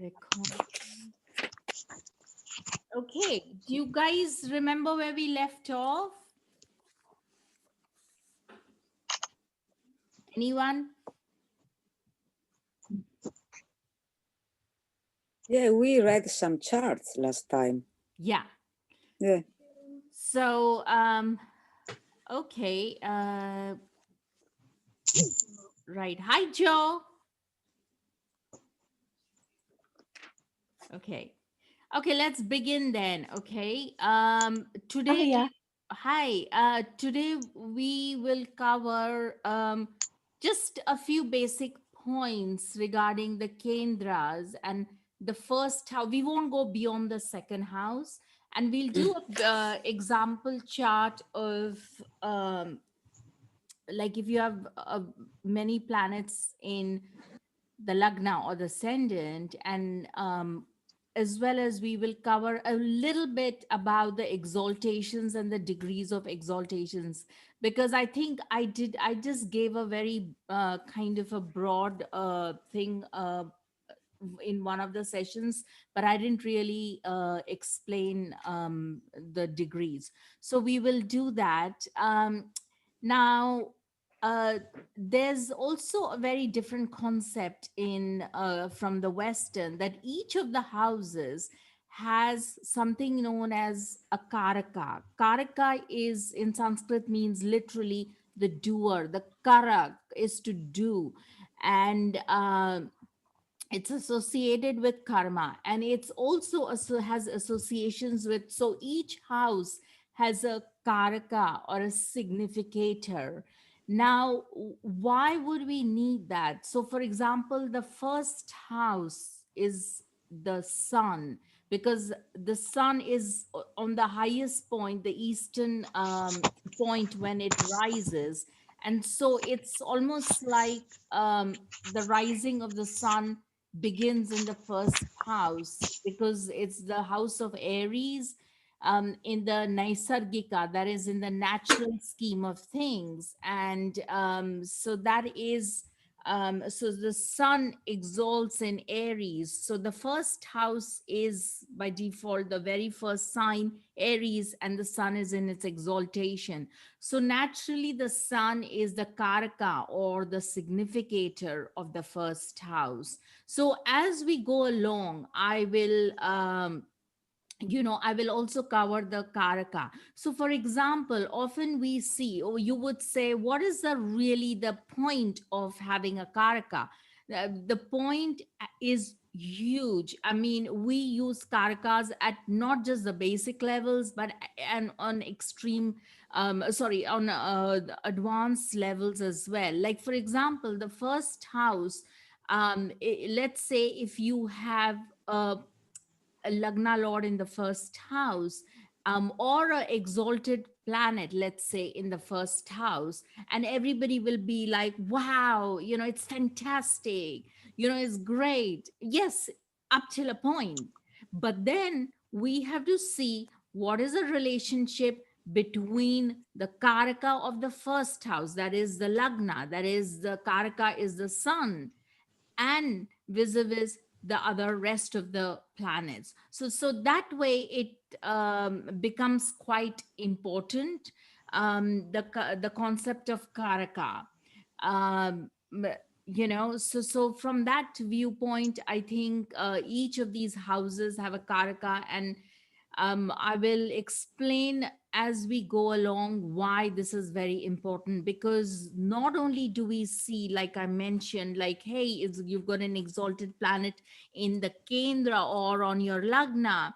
Record. Okay, do you guys remember where we left off? Anyone? Yeah, we read some charts last time. Yeah. Yeah. So, okay. Right. Hi, Joe. Okay. Okay, let's begin then. Okay. Oh, Today, yeah. hi. Today we will cover just a few basic points regarding the Kendras and the first house. We won't go beyond the second house, and we'll do a example chart of like if you have many planets in the lagna or the ascendant, and as well as we will cover a little bit about the exaltations and the degrees of exaltations, because I just gave a very kind of a broad thing in one of the sessions, but I didn't really explain the degrees. So we will do that. Now, uh, there's also a very different concept in from the Western, that each of the houses has something known as a karaka. Karaka is in Sanskrit means literally the doer. The karak is to do, and it's associated with karma, and it's also has associations with, so each house has a karaka or a significator. Now, why would we need that? So for example, the first house is the sun, because the sun is on the highest point, the eastern point when it rises, and so it's almost like the rising of the sun begins in the first house, because it's the house of Aries, in the Naisargika, that is in the natural scheme of things. And so that is, so the sun exalts in Aries. So the first house is by default the very first sign, Aries, and the sun is in its exaltation. So naturally, the sun is the karaka or the significator of the first house. So as we go along, I will also cover the karaka. So for example, often we see, or you would say, what is the really the point of having a karaka? The point is huge. I mean, we use karakas at not just the basic levels, but and on extreme, sorry, on the advanced levels as well. Like for example, the first house, let's say if you have a Lagna Lord in the first house, or a exalted planet, let's say, in the first house, and everybody will be like, wow, it's fantastic, it's great. Yes, up till a point. But then we have to see what is the relationship between the Karaka of the first house, that is the Lagna, that is the Karaka is the sun, and vis-a-vis the other rest of the planets. So that way it becomes quite important, the concept of karaka. M- so from that viewpoint, I think each of these houses have a karaka, and I will explain as we go along why this is very important, because not only do we see, like I mentioned, like, hey, you've got an exalted planet in the Kendra or on your Lagna,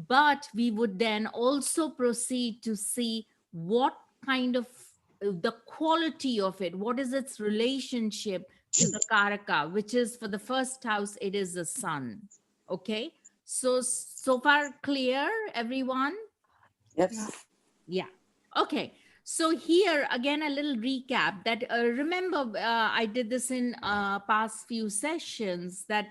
but we would then also proceed to see what kind of the quality of it, what is its relationship to the Karaka, which is for the first house, it is the sun. Okay, so far clear, everyone? Yeah. Yes. Yeah. Okay. So here again a little recap that remember, I did this in past few sessions, that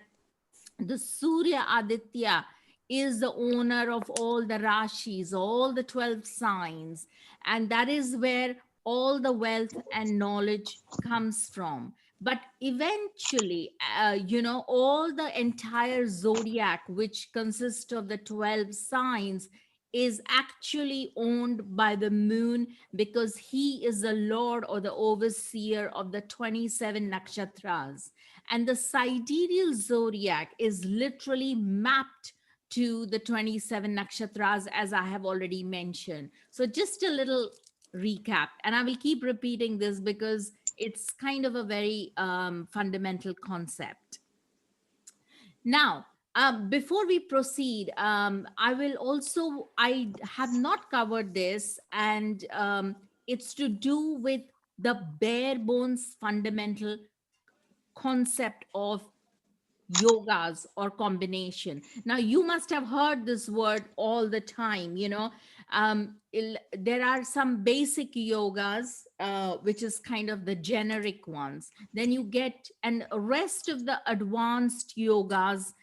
the Surya Aditya is the owner of all the rashis, all the 12 signs, and that is where all the wealth and knowledge comes from. but eventually, all the entire zodiac, which consists of the 12 signs, is actually owned by the moon, because he is the lord or the overseer of the 27 nakshatras. And the sidereal zodiac is literally mapped to the 27 nakshatras, as I have already mentioned. So, just a little recap, and I will keep repeating this because it's kind of a very fundamental concept. Now, before we proceed, I have not covered this, and it's to do with the bare bones fundamental concept of yogas or combination. Now, you must have heard this word all the time. There are some basic yogas, which is kind of the generic ones. Then you get, and rest of the advanced yogas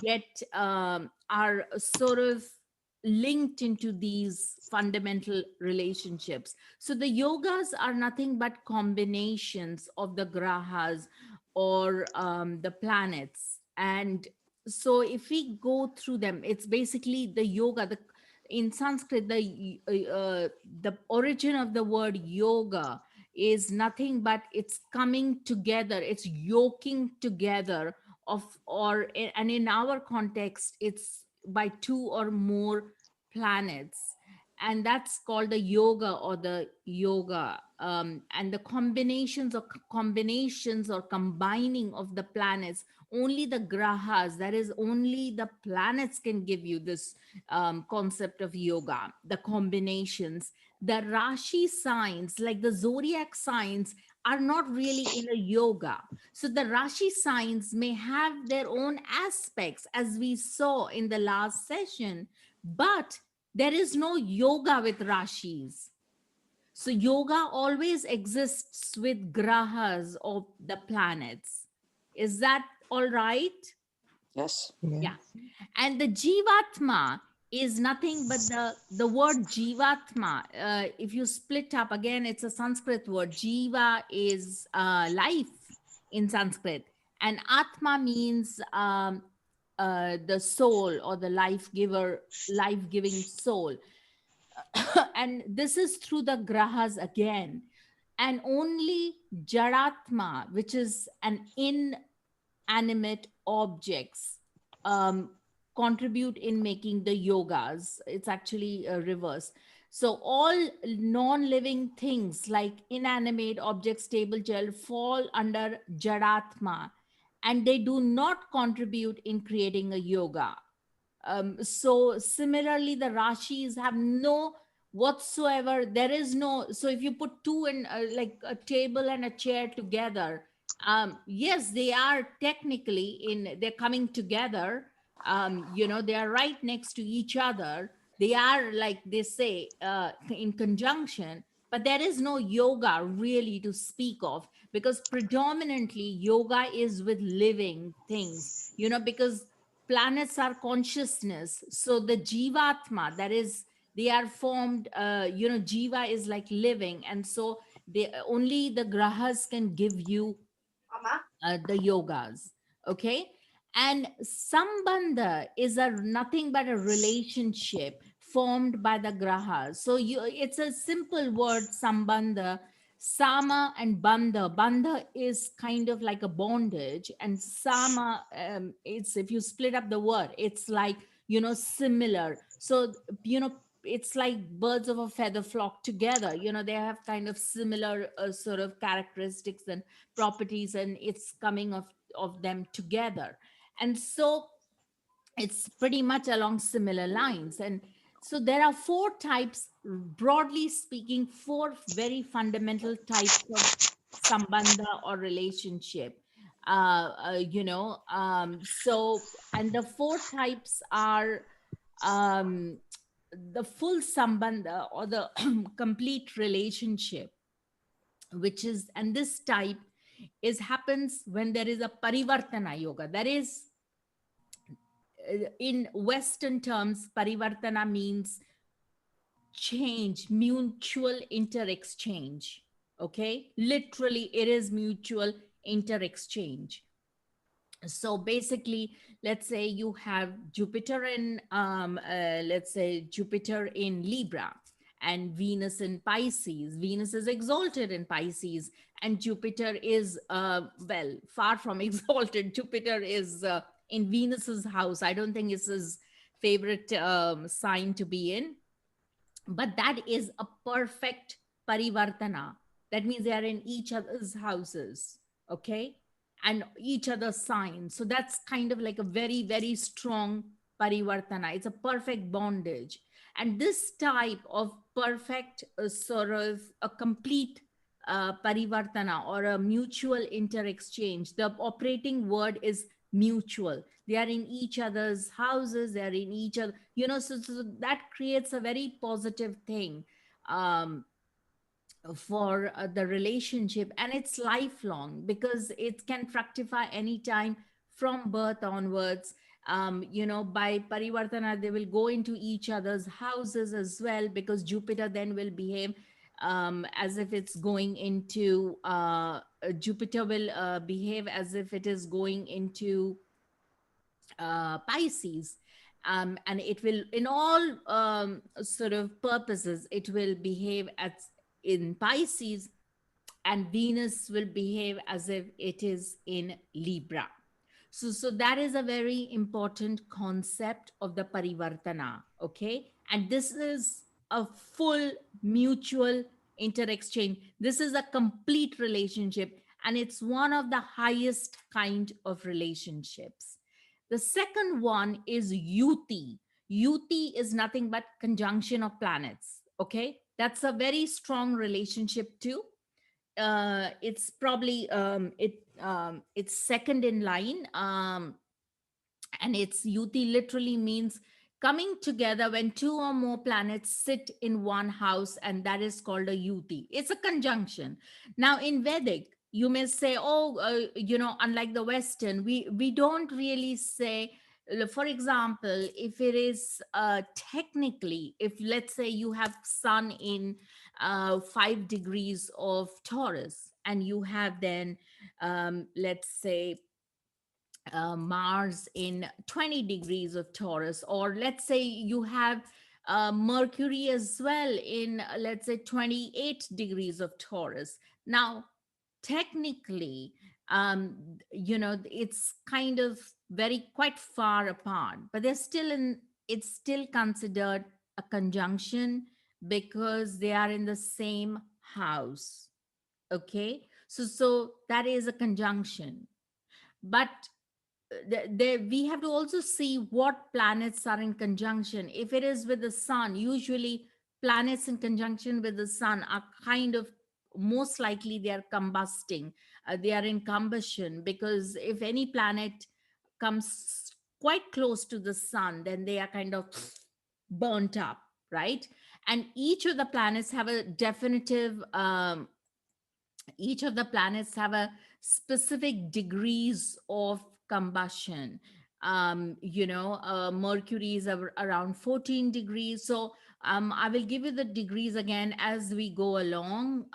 get are sort of linked into these fundamental relationships. So the yogas are nothing but combinations of the grahas, or the planets. And so if we go through them, it's basically the yoga. In Sanskrit, the origin of the word yoga is nothing but it's coming together, it's yoking together of, and in our context, it's by two or more planets, and that's called the yoga or the yoga. And the combinations or combining of the planets, only the grahas, that is only the planets, can give you this concept of yoga, the combinations. The rashi signs, like the zodiac signs, are not really in a yoga. So the rashi signs may have their own aspects, as we saw in the last session, but there is no yoga with rashis. So yoga always exists with grahas of the planets. Is that all right? Yes. Yeah. And the jivatma is nothing but the word jivatma. If you split up, again, it's a Sanskrit word. Jiva is life in Sanskrit, and atma means the soul, or the life giver, life giving soul. And this is through the grahas again. And only jaratma, which is an inanimate objects, um, contribute in making the yogas. It's actually a reverse. So all non-living things like inanimate objects, table, chair, fall under jaratma, and they do not contribute in creating a yoga. So similarly, the rashis have no whatsoever. There is no. So if you put two in, like a table and a chair together, yes, they are technically in. They're coming together. They are right next to each other. They are, like they say, in conjunction. But there is no yoga really to speak of, because predominantly yoga is with living things. Because planets are consciousness. So the jivatma, that is, they are formed, jiva is like living. And so they, only the grahas can give you the yogas. Okay. And sambandha is a nothing but a relationship formed by the grahas. So it's a simple word, sambandha. Sama and bandha. Bandha is kind of like a bondage, and sama, it's, if you split up the word, it's like, similar. So, it's like birds of a feather flock together. They have kind of similar sort of characteristics and properties, and it's coming of them together. And so it's pretty much along similar lines. And so there are four types, broadly speaking, four very fundamental types of sambandha or relationship. So, and the four types are, um, the full sambandha, or the complete relationship, which is, and this type is happens when there is a parivartana yoga. That is, in Western terms, parivartana means change, mutual inter exchange. Okay, literally, it is mutual inter-exchange. So basically, let's say you have Jupiter in let's say Jupiter in Libra and Venus in Pisces. Venus is exalted in Pisces, and Jupiter is well, far from exalted. Jupiter is in Venus's house. I don't think it's his favorite sign to be in, but that is a perfect parivartana. That means they are in each other's houses, okay, and each other's signs. So that's kind of like a very, very strong parivartana. It's a perfect bondage. And this type of perfect sort of a complete parivartana or a mutual inter-exchange, the operating word is mutual. They are in each other's houses, they are in each other, so that creates a very positive thing um, for the relationship, and it's lifelong because it can fructify anytime from birth onwards. By parivartana they will go into each other's houses as well, because Jupiter then will behave as if it's going into Jupiter will behave as if it is going into Pisces. And it will, in all sort of purposes, it will behave as in Pisces, and Venus will behave as if it is in Libra. So that is a very important concept of the parivartana, okay? And this is a full mutual inter-exchange. This is a complete relationship, and it's one of the highest kind of relationships. The second one is Yuti. Yuti is nothing but conjunction of planets, okay? That's a very strong relationship too. It's probably it's second in line, and its yuti literally means coming together when two or more planets sit in one house, and that is called a yuti. It's a conjunction. Now in Vedic, you may say, oh, unlike the Western, we don't really say, for example, if it is technically, if let's say you have sun in 5 degrees of Taurus, and you have then let's say Mars in 20 degrees of Taurus, or let's say you have Mercury as well in, let's say, 28 degrees of Taurus. Now, technically, it's kind of very quite far apart, but they're still in, it's still considered a conjunction because they are in the same house. Okay. So that is a conjunction. But we have to also see what planets are in conjunction. If it is with the sun, usually planets in conjunction with the sun are kind of, most likely they are combusting, they are in combustion, because if any planet comes quite close to the sun, then they are kind of burnt up, right? And each of the planets have a definitive each of the planets have a specific degrees of combustion. Mercury is around 14 degrees. So I will give you the degrees again as we go along.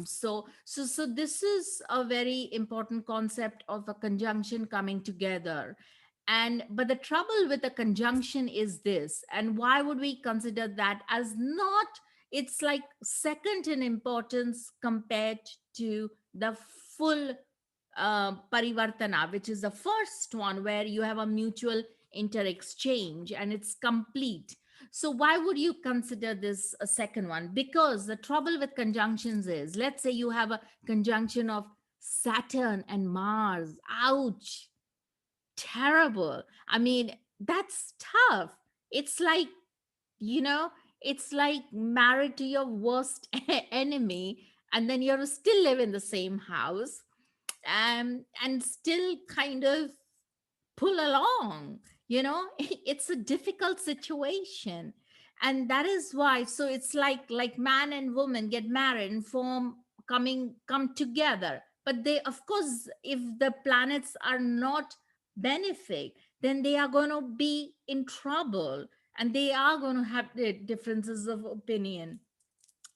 So this is a very important concept of a conjunction coming together. And but the trouble with a conjunction is this, and why would we consider that as not, it's like second in importance compared to the full parivartana, which is the first one where you have a mutual inter-exchange and it's complete. So why would you consider this a second one? Because the trouble with conjunctions is, let's say you have a conjunction of Saturn and Mars. Ouch, terrible. I mean, that's tough. It's like, you know, it's like married to your worst enemy, and then you're still live in the same house, and still kind of pull along. It's a difficult situation. And that is why, so it's like man and woman get married and come together, but they, of course, if the planets are not benefic, then they are going to be in trouble, and they are going to have the differences of opinion.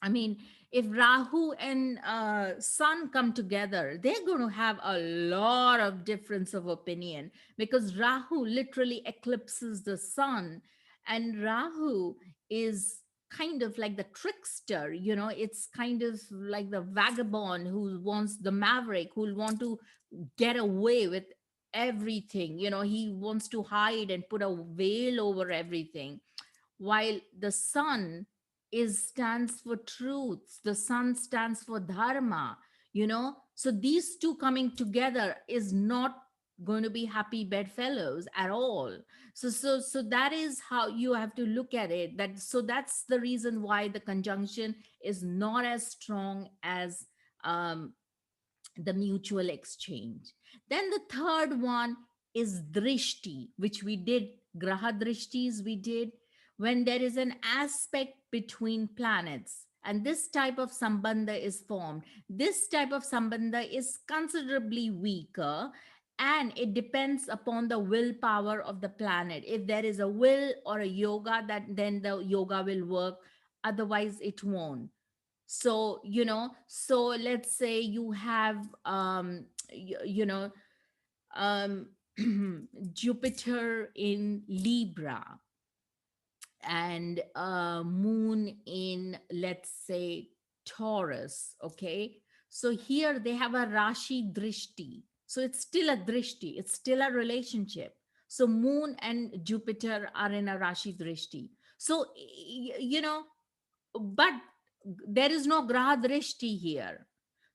I mean, if Rahu and Sun come together, they're going to have a lot of difference of opinion, because Rahu literally eclipses the Sun, and Rahu is kind of like the trickster. It's kind of like the vagabond who wants, the maverick who want to get away with everything. He wants to hide and put a veil over everything, while the sun is stands for truth, the sun stands for dharma. So these two coming together is not going to be happy bedfellows at all. So that is how you have to look at it. That's the reason why the conjunction is not as strong as um, the mutual exchange. Then the third one is drishti, which we did, graha drishtis we did, when there is an aspect between planets. And this type of sambandha is formed. This type of sambandha is considerably weaker, and it depends upon the willpower of the planet. If there is a will or a yoga, that then the yoga will work, otherwise it won't. So let's say you have um Jupiter in Libra, and moon in, let's say, Taurus. Okay, so here they have a Rashi drishti, so it's still a drishti, it's still a relationship. So moon and Jupiter are in a Rashi drishti. So but there is no graha drishti here.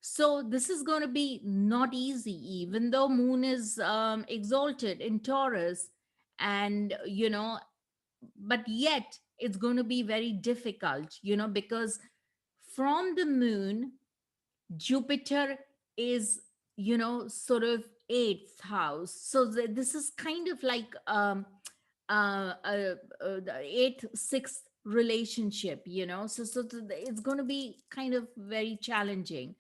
So this is going to be not easy, even though moon is exalted in Taurus, and but yet it's going to be very difficult, because from the moon, Jupiter is, sort of eighth house. So this is kind of like the eighth, sixth relationship, it's going to be kind of very challenging.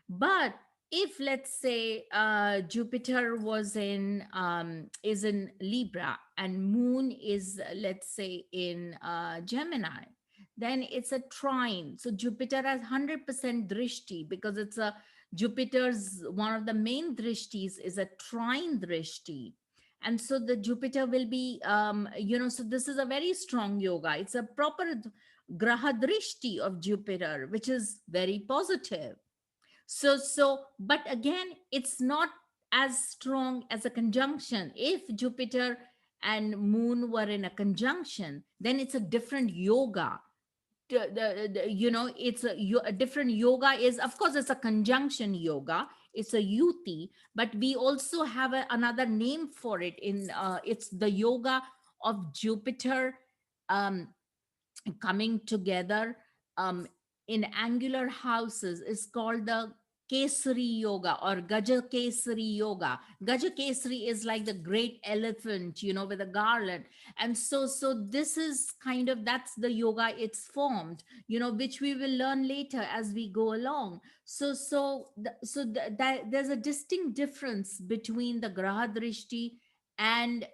But if, let's say, Jupiter was in is in Libra, and moon is, let's say, in Gemini, then it's a trine. So Jupiter has 100% drishti, because it's a Jupiter's one of the main drishtis is a trine drishti. And so the Jupiter will be so this is a very strong yoga. It's a proper graha drishti of Jupiter, which is very positive. So but again, it's not as strong as a conjunction. If Jupiter and moon were in a conjunction, then it's a different yoga. It's a different yoga. Is, of course, it's a conjunction yoga, it's a yuti, but we also have another name for it. In It's the yoga of Jupiter um, coming together um, in angular houses, is called the Kesari yoga or Gaja Kesari yoga. Gaja Kesari is like the great elephant, with a garland. And so this is kind of, that's the yoga it's formed, which we will learn later as we go along. That there's a distinct difference between the Graha Drishti and,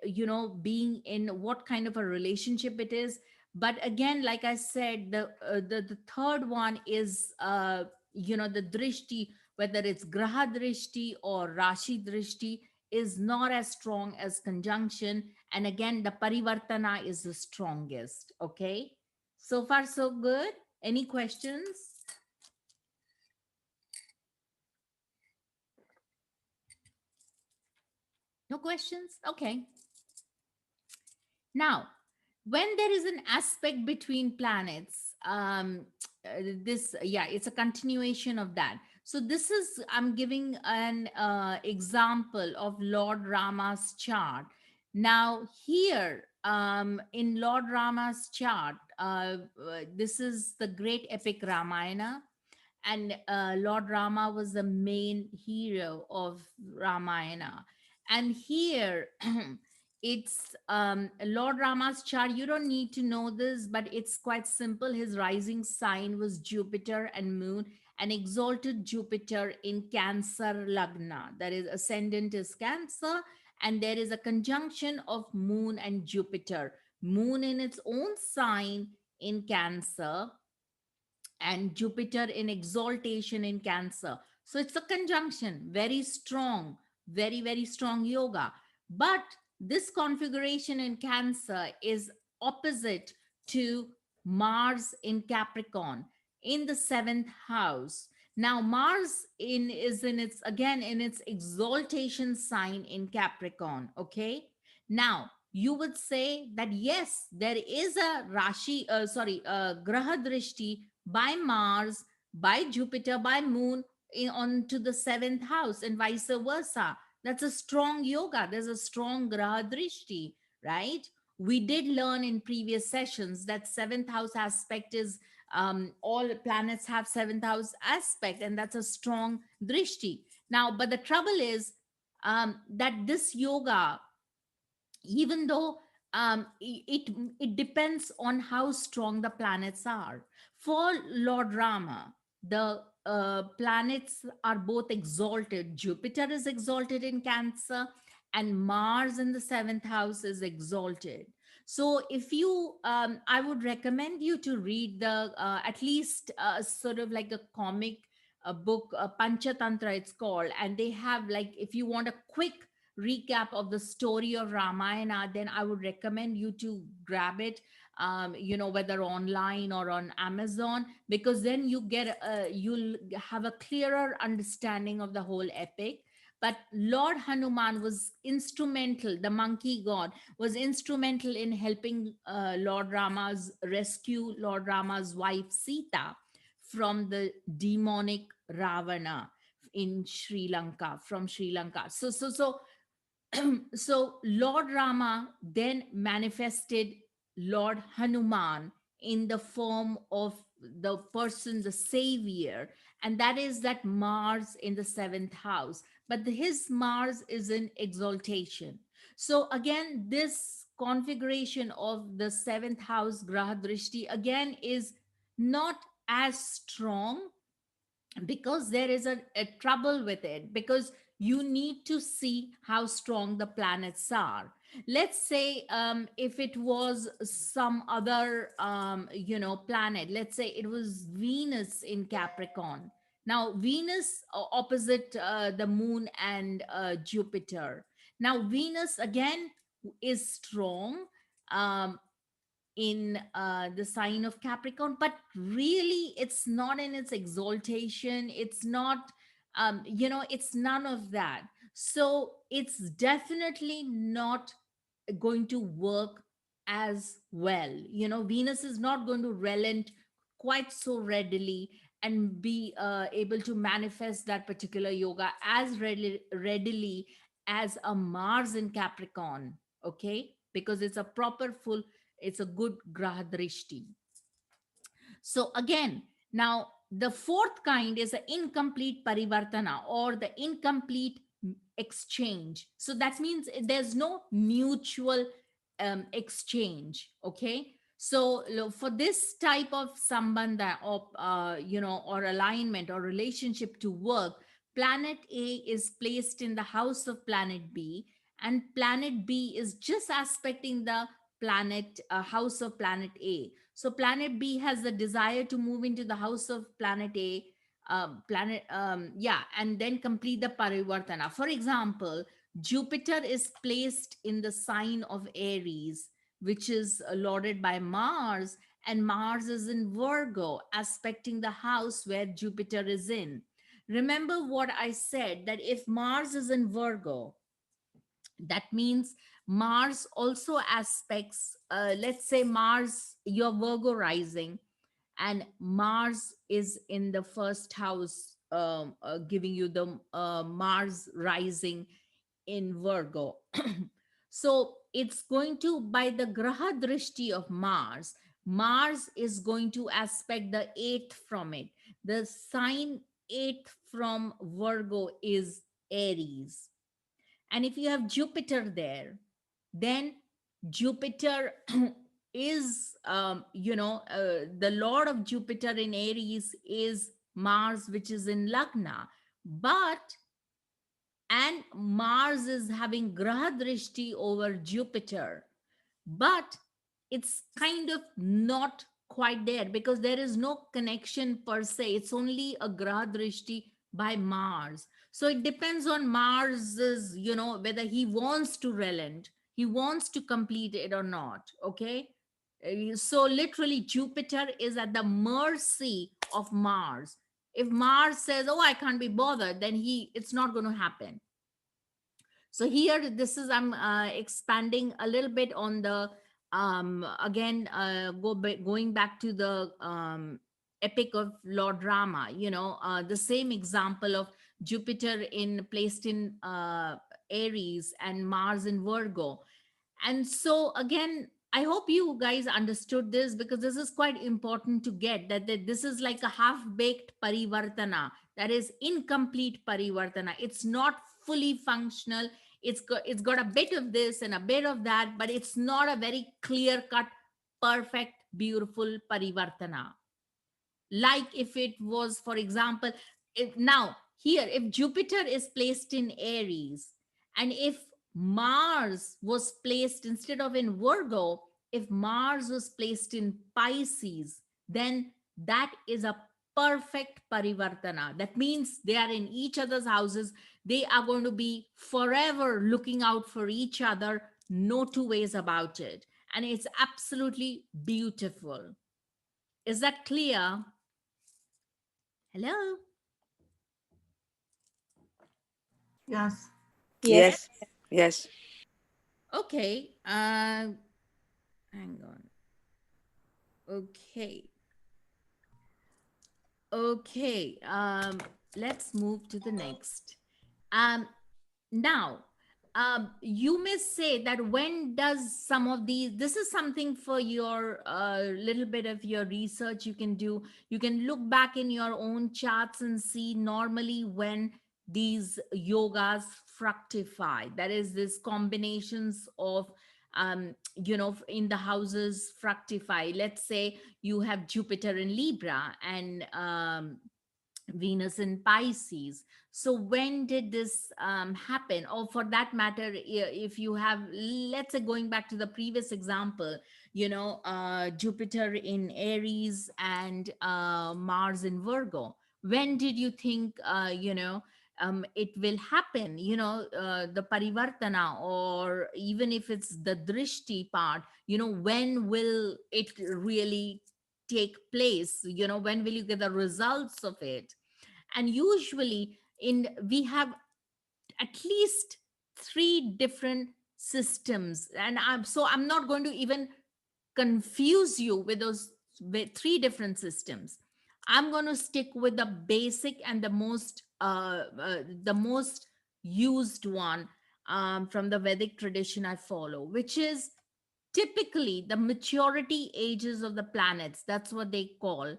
being in what kind of a relationship it is. But again, like I said, the third one is the drishti, whether it's graha drishti or rashi drishti, is not as strong as conjunction. And again, the parivartana is the strongest. Okay, so far so good. Any questions? No questions? Okay. Now, when there is an aspect between planets, it's a continuation of that. So this is, I'm giving an example of Lord Rama's chart. Now here, in Lord Rama's chart, this is the great epic Ramayana, and Lord Rama was the main hero of Ramayana. And here, it's Lord Rama's chart. You don't need to know this, but it's quite simple. His rising sign was Jupiter and Moon, and exalted Jupiter in Cancer Lagna. That is, ascendant is Cancer, and there is a conjunction of Moon and Jupiter. Moon in its own sign in Cancer, and Jupiter in exaltation in Cancer. So it's a conjunction, very strong, very, very strong yoga. But this configuration in Cancer is opposite to Mars in Capricorn in the seventh house. Now, Mars in is in its again in its exaltation sign in Capricorn. Okay. Now, you would say that yes, there is a Graha Drishti by Mars, by Jupiter, by Moon onto the seventh house, and vice versa. That's a strong yoga. There's a strong Graha Drishti, right? We did learn in previous sessions that seventh house aspect is all planets have seventh house aspect, and that's a strong drishti. Now, but the trouble is that this yoga, even though it depends on how strong the planets are. For Lord Rama, the planets are both exalted. Jupiter is exalted in Cancer, and Mars in the seventh house is exalted. So, if you, I would recommend you to read the at least sort of like a comic a book, Panchatantra, it's called, and they have like if you want a quick recap of the story of Ramayana, then I would recommend you to grab it, whether online or on Amazon, because then you'll have a clearer understanding of the whole epic. But Lord Hanuman was instrumental, the monkey god was instrumental in helping Lord Rama's rescue Lord Rama's wife Sita from the demonic Ravana in Sri Lanka, from Sri Lanka. So Lord Rama then manifested Lord Hanuman in the form of the person, the savior, and that is that Mars in the seventh house. But his Mars is in exaltation. So again, this configuration of the seventh house Graha Drishti again is not as strong, because there is a trouble with it, because you need to see how strong the planets are. Let's say if it was some other planet, let's say it was Venus in Capricorn. Now Venus opposite the moon and Jupiter. Now Venus again is strong, um, in the sign of Capricorn, but really it's not in its exaltation. It's not, it's none of that. So it's definitely not going to work as well. Venus is not going to relent quite so readily and be able to manifest that particular yoga as readily as a Mars in Capricorn. Okay, because it's a proper full, it's a good graha drishti. So again, now the fourth kind is the incomplete parivartana, or the incomplete exchange. So that means there's no mutual exchange. Okay. So for this type of sambandha, or or alignment or relationship to work, planet A is placed in the house of planet B, and planet B is just aspecting the planet house of planet A. So planet B has the desire to move into the house of planet A, and then complete the parivartana. For example, Jupiter is placed in the sign of Aries, which is lorded by Mars, and Mars is in Virgo, aspecting the house where Jupiter is in. Remember what I said, that if Mars is in Virgo, that means Mars also aspects, let's say Mars, your Virgo rising, and Mars is in the first house, giving you the Mars rising in Virgo. So it's going to, by the Graha Drishti of Mars, Mars is going to aspect the eighth from it. The sign eighth from Virgo is Aries. And if you have Jupiter there, then Jupiter is, the Lord of Jupiter in Aries is Mars, which is in Lagna. But, and Mars is having Graha Drishti over Jupiter, but it's kind of not quite there because there is no connection per se. It's only a graha drishti by Mars. So it depends on Mars's, whether he wants to relent, he wants to complete it or not. Okay. So literally, Jupiter is at the mercy of Mars. If Mars says, "Oh, I can't be bothered," then it's not going to happen. So here, this is I'm expanding a little bit on the again going back to the epic of Lord Rama. The same example of Jupiter in placed in Aries and Mars in Virgo. And so again, I hope you guys understood this, because this is quite important to get that this is like a half baked parivartana, that is incomplete parivartana. It's not fully functional. It's got a bit of this and a bit of that, but it's not a very clear cut, perfect, beautiful parivartana. Like if it was, for example, now here, if Jupiter is placed in Aries, and if Mars was placed, instead of in Virgo, if Mars was placed in Pisces, then that is a perfect parivartana. That means they are in each other's houses. They are going to be forever looking out for each other, no two ways about it, and it's absolutely beautiful. Is that clear? Hello. Yes. Yes. Yes. Yes. Okay. Hang on. Okay. Okay. Let's move to the next. Um, Now, you may say that when does some of these, this is something for your little bit of your research you can do. You can look back in your own charts and see normally when these yogas fructify. That is, this combinations of, in the houses fructify. Let's say you have Jupiter in Libra and Venus in Pisces. So when did this happen? Or for that matter, if you have, let's say, going back to the previous example, Jupiter in Aries and Mars in Virgo. When did you think, it will happen? The parivartana, or even if it's the drishti part, when will it really take place? When will you get the results of it? And usually in we have at least three different systems, and I'm not going to even confuse you with those, with three different systems. I'm going to stick with the basic and the most used one, from the Vedic tradition I follow, which is typically the maturity ages of the planets. That's what they call.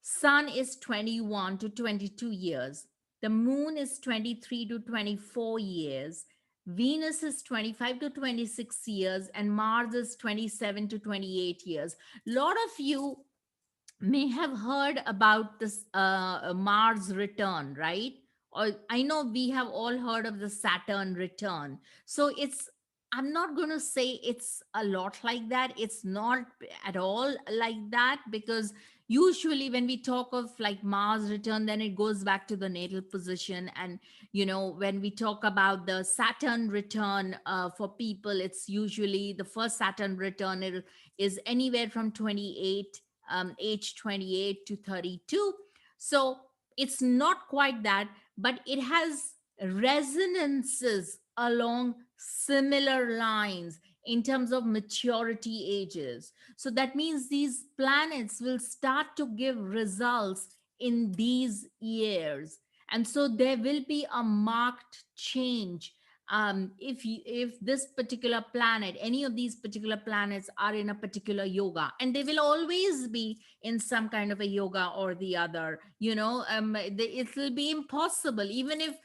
Sun is 21 to 22 years. The moon is 23 to 24 years. Venus is 25 to 26 years, and Mars is 27 to 28 years. A lot of you may have heard about this Mars return, right? Or I know we have all heard of the Saturn return. So I'm not going to say it's a lot like that. It's not at all like that, because usually when we talk of like Mars return, then it goes back to the natal position. And, when we talk about the Saturn return, for people, it's usually the first Saturn return is anywhere from 28 age 28 to 32. So it's not quite that, but it has resonances along similar lines in terms of maturity ages. So that means these planets will start to give results in these years. And so there will be a marked change, if this particular planet, any of these particular planets are in a particular yoga, and they will always be in some kind of a yoga or the other. It will be impossible, even if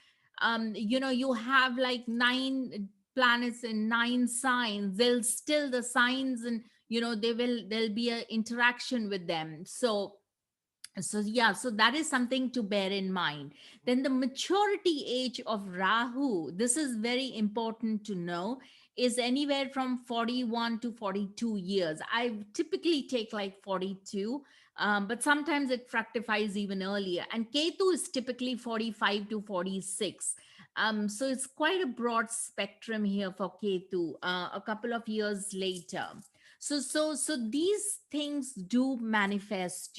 you have like 9 planets in 9 signs, they'll still the signs, and there'll be an interaction with them. So yeah, so that is something to bear in mind. Then the maturity age of Rahu, this is very important to know. is anywhere from 41 to 42 years. I typically take like 42, but sometimes it fructifies even earlier. And Ketu is typically 45 to 46. So it's quite a broad spectrum here for Ketu, a couple of years later. So these things do manifest,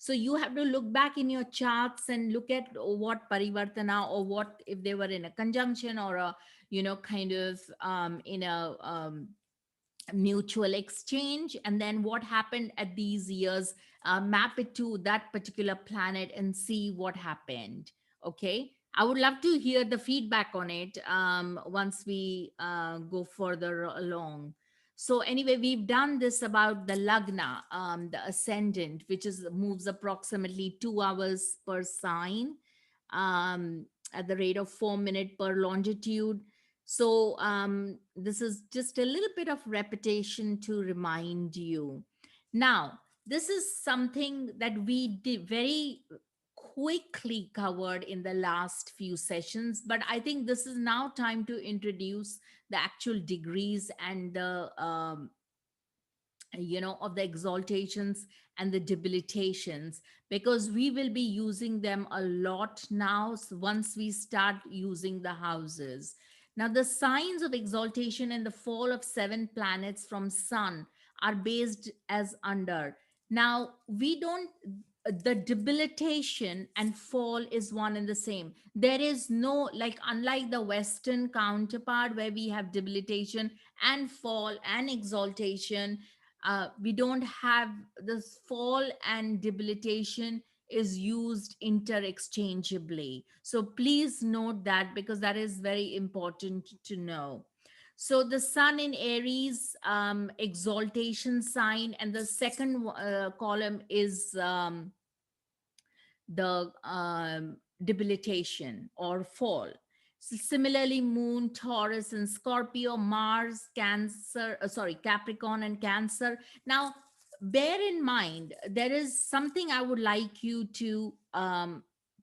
so you have to look back in your charts and look at what parivartana, or what if they were in a conjunction, or a kind of in a mutual exchange, and then what happened at these years, map it to that particular planet and see what happened. Okay, I would love to hear the feedback on it once we go further along. So anyway, we've done this about the lagna, the ascendant, which is moves approximately 2 hours per sign, at the rate of 4 minutes per longitude. So this is just a little bit of repetition to remind you. Now, this is something that we did very quickly covered in the last few sessions, but I think this is now time to introduce the actual degrees and the of the exaltations and the debilitations, because we will be using them a lot now, once we start using the houses. Now, the signs of exaltation and the fall of 7 planets from sun are based as under. Now, we don't, the debilitation and fall is one and the same. There is no, like, unlike the Western counterpart where we have debilitation and fall and exaltation, we don't have this. Fall and debilitation is used interchangeably, so please note that, because that is very important to know. So the sun in Aries, exaltation sign, and the second column is the debilitation or fall. Similarly, Moon, Taurus, and Scorpio, Mars, Cancer, sorry, Capricorn, and Cancer. Now, bear in mind, there is something I would like you to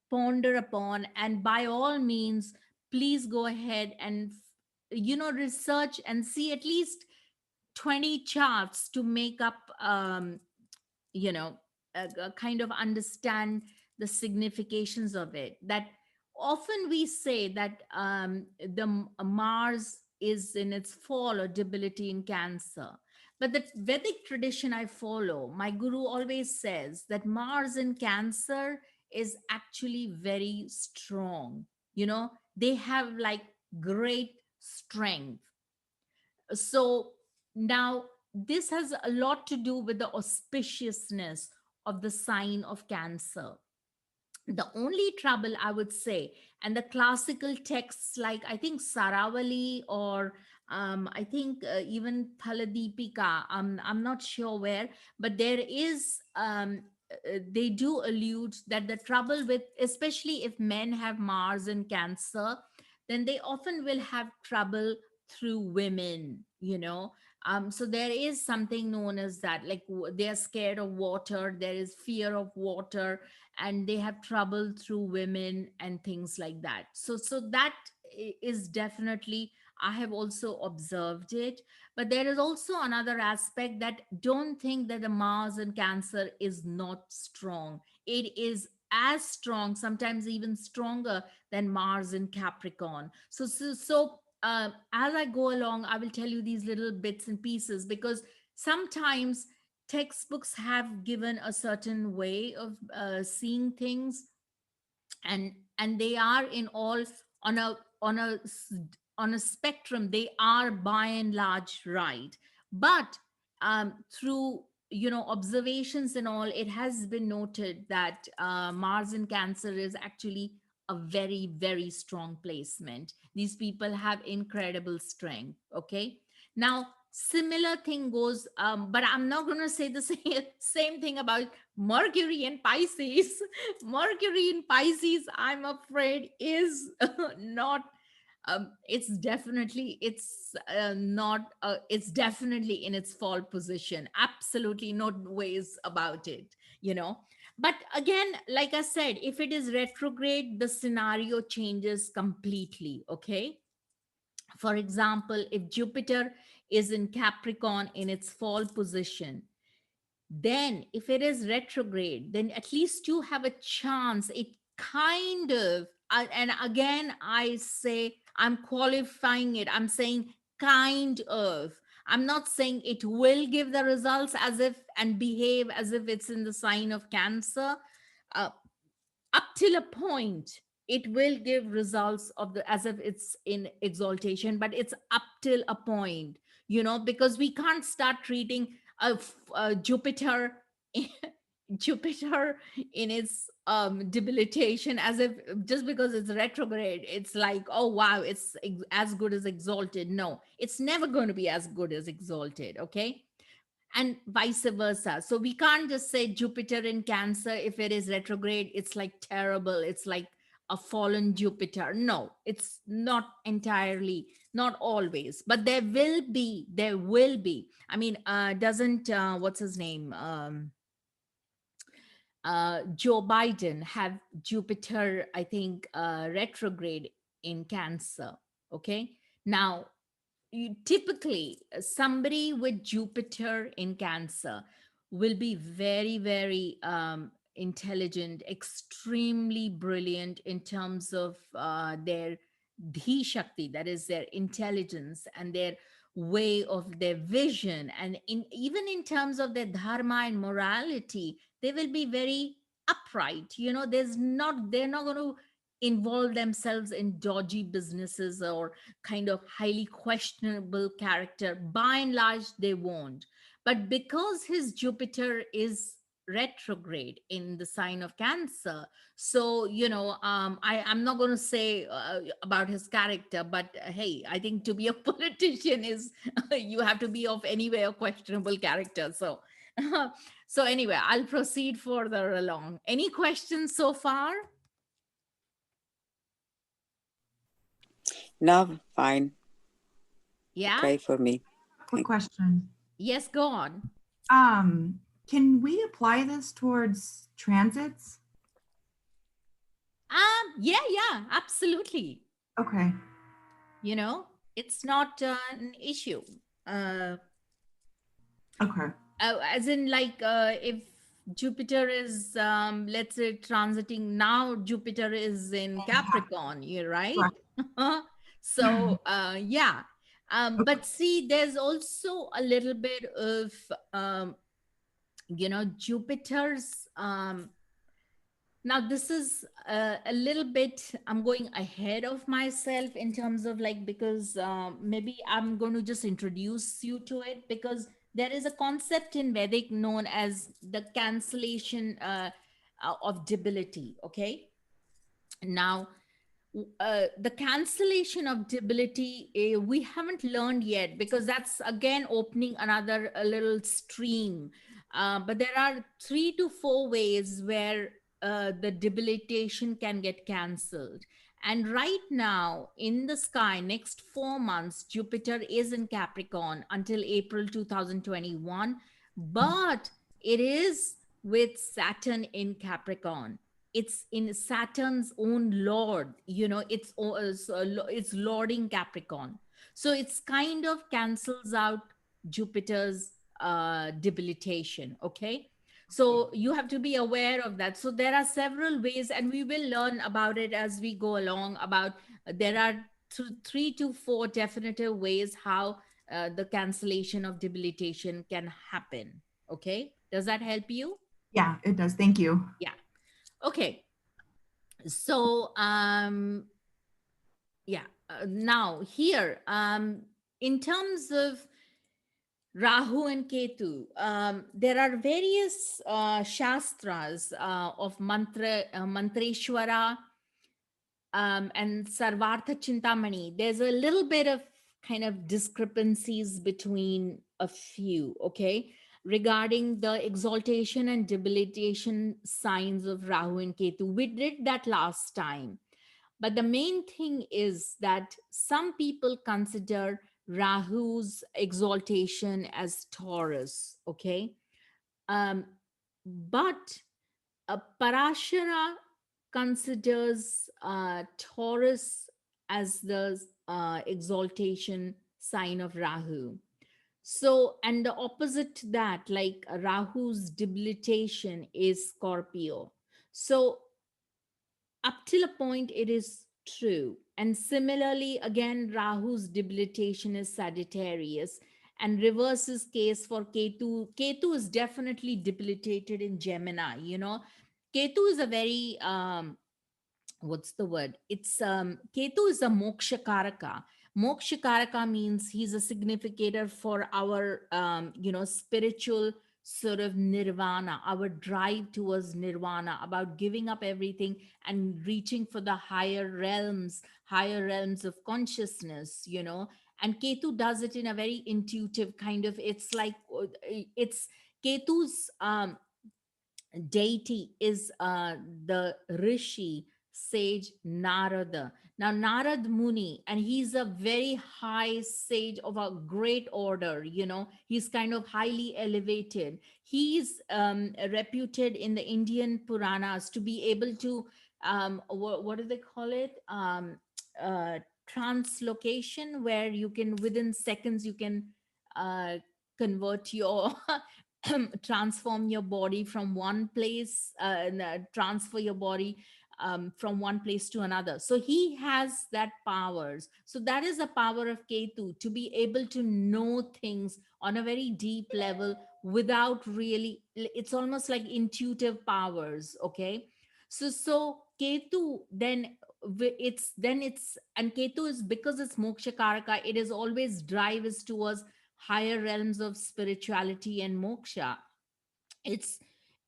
ponder upon, and by all means, please go ahead and research and see at least 20 charts to make up you know kind of understand the significations of it. That often we say that Mars is in its fall or debility in Cancer, but the Vedic tradition I follow, my guru always says that Mars in Cancer is actually very strong. They have like great strength. So now this has a lot to do with the auspiciousness of the sign of Cancer. The only trouble I would say, and the classical texts like I think Saravali, or I think even Paladipika, I'm not sure where, but there is, they do allude that the trouble with, especially if men have Mars in Cancer, then they often will have trouble through women. So there is something known as that, like they are scared of water, there is fear of water, and they have trouble through women and things like that. So that is definitely, I have also observed it. But there is also another aspect, that don't think that the Mars in Cancer is not strong. It is as strong, sometimes even stronger than Mars in Capricorn. So as I go along, I will tell you these little bits and pieces, because sometimes textbooks have given a certain way of seeing things, and they are in all, on a on a on a spectrum, they are by and large right. But through observations and all, it has been noted that Mars in Cancer is actually a very, very strong placement. These people have incredible strength. Okay, now similar thing goes, but I'm not going to say the same thing about Mercury and Pisces. Mercury in Pisces, I'm afraid, is not. It's definitely in its fall position. Absolutely no ways about it. You know. But again, like I said, if it is retrograde, the scenario changes completely. Okay. For example, if Jupiter is in Capricorn in its fall position, then if it is retrograde, then at least you have a chance. It kind of, and again, I say, I'm qualifying it. I'm saying kind of. I'm not saying it will give the results as if and behave as if it's in the sign of Cancer. Uh, Up till a point, it will give results of the as if it's in exaltation, but it's up till a point, because we can't start treating a Jupiter Jupiter in its debilitation as if just because it's retrograde, it's like, oh wow, it's as good as exalted. No, it's never going to be as good as exalted. Okay, and vice versa. So we can't just say Jupiter in Cancer, if it is retrograde, it's like terrible. It's like a fallen Jupiter. No, it's not entirely, not always, but there will be. I mean, doesn't, what's his name? Joe Biden have Jupiter, I think, retrograde in Cancer. Okay. Now, typically somebody with Jupiter in Cancer will be very, very intelligent, extremely brilliant in terms of their dhi shakti, that is their intelligence and their way of their vision, and even in terms of their dharma and morality, they will be very upright. They're not going to involve themselves in dodgy businesses or kind of highly questionable character. By and large, they won't. But because his Jupiter is retrograde in the sign of Cancer, so I'm not going to say about his character, but hey, I think to be a politician is you have to be of anyway a questionable character. So so anyway, I'll proceed further along. Any questions so far? No, fine. Yeah. Okay for me. Quick question. Yes, go on. Can we apply this towards transits? Yeah, absolutely. Okay. It's not an issue. uh, Okay. as in, like, if Jupiter is, let's say, transiting now, Jupiter is in Capricorn, you're right. So yeah. Okay. But see, there's also a little bit of Jupiter's, now this is a little bit, I'm going ahead of myself in terms of, like, because maybe I'm going to just introduce you to it, because there is a concept in Vedic known as the cancellation of debility. Okay, now the cancellation of debility, we haven't learned yet, because that's again opening another a little stream. But there are 3 to 4 ways where the debilitation can get cancelled. And right now in the sky, next 4 months, Jupiter is in Capricorn until April 2021, but it is with Saturn in Capricorn. It's in Saturn's own lord, it's lording Capricorn. So it's kind of cancels out Jupiter's debilitation. Okay, so you have to be aware of that. So there are several ways, and we will learn about it as we go along. About there are 3 to 4 definitive ways how the cancellation of debilitation can happen. Okay, does that help you? Yeah, it does. Thank you. Yeah. Okay. So yeah, now here, in terms of Rahu and Ketu, there are various shastras of Mantreshwara and Sarvartha Chintamani. There's a little bit of kind of discrepancies between a few, okay, regarding the exaltation and debilitation signs of Rahu and Ketu. We did that last time. But the main thing is that some people consider Rahu's exaltation as Taurus, okay? But Parashara considers Taurus as the exaltation sign of Rahu. So, and the opposite to that, like Rahu's debilitation is Scorpio. So, up till a point, it is true. And similarly, again, Rahu's debilitation is Sagittarius. And reverse is case for Ketu. Ketu is definitely debilitated in Gemini. Ketu is a very what's the word, it's Ketu is a moksha karaka. Moksha karaka means he's a significator for our spiritual sort of nirvana, our drive towards nirvana, about giving up everything and reaching for the higher realms of consciousness. And Ketu does it in a very intuitive kind of, it's like it's Ketu's deity is the rishi sage Narada. Now Narad Muni, and he's a very high sage of a great order. He's kind of highly elevated. He's reputed in the Indian Puranas to be able to what do they call it, uh, translocation, where you can within seconds you can uh, convert your transform your body from one place, transfer your body from one place to another. So he has that powers. So that is the power of Ketu, to be able to know things on a very deep level without really, it's almost like intuitive powers. Okay. So Ketu then it's and Ketu is, because it's moksha karaka, it is always drive is towards higher realms of spirituality and moksha. It's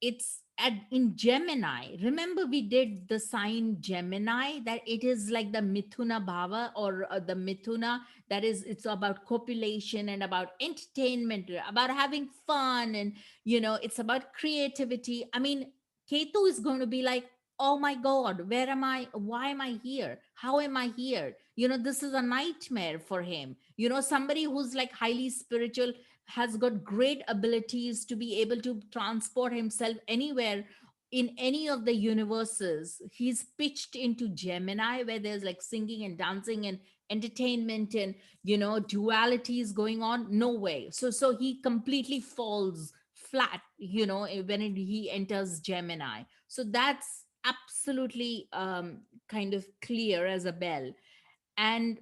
it's at in Gemini. Remember, we did the sign Gemini, that it is like the Mithuna bhava, or the Mithuna, that is, it's about copulation and about entertainment, about having fun, and it's about creativity. I mean, Ketu is going to be like, oh my god, where am I, why am I here, how am I here? This is a nightmare for him. Somebody who's like highly spiritual has got great abilities to be able to transport himself anywhere in any of the universes. He's pitched into Gemini, where there's like singing and dancing and entertainment and duality is going on. No way. So he completely falls flat when he enters Gemini. So that's absolutely kind of clear as a bell. And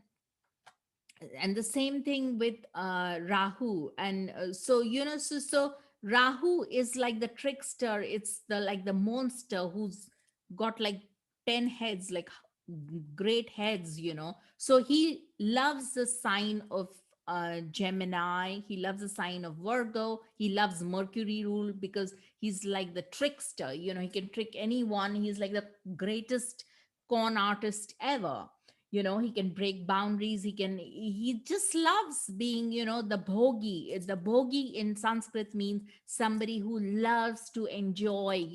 and the same thing with Rahu. And so Rahu is like the trickster. It's the like the monster who's got like 10 heads, like great heads. So he loves the sign of Gemini. He loves the sign of Virgo. He loves Mercury rule, because he's like the trickster. He can trick anyone. He's like the greatest con artist ever. He can break boundaries. He just loves being, the bhogi. The bhogi in Sanskrit means somebody who loves to enjoy,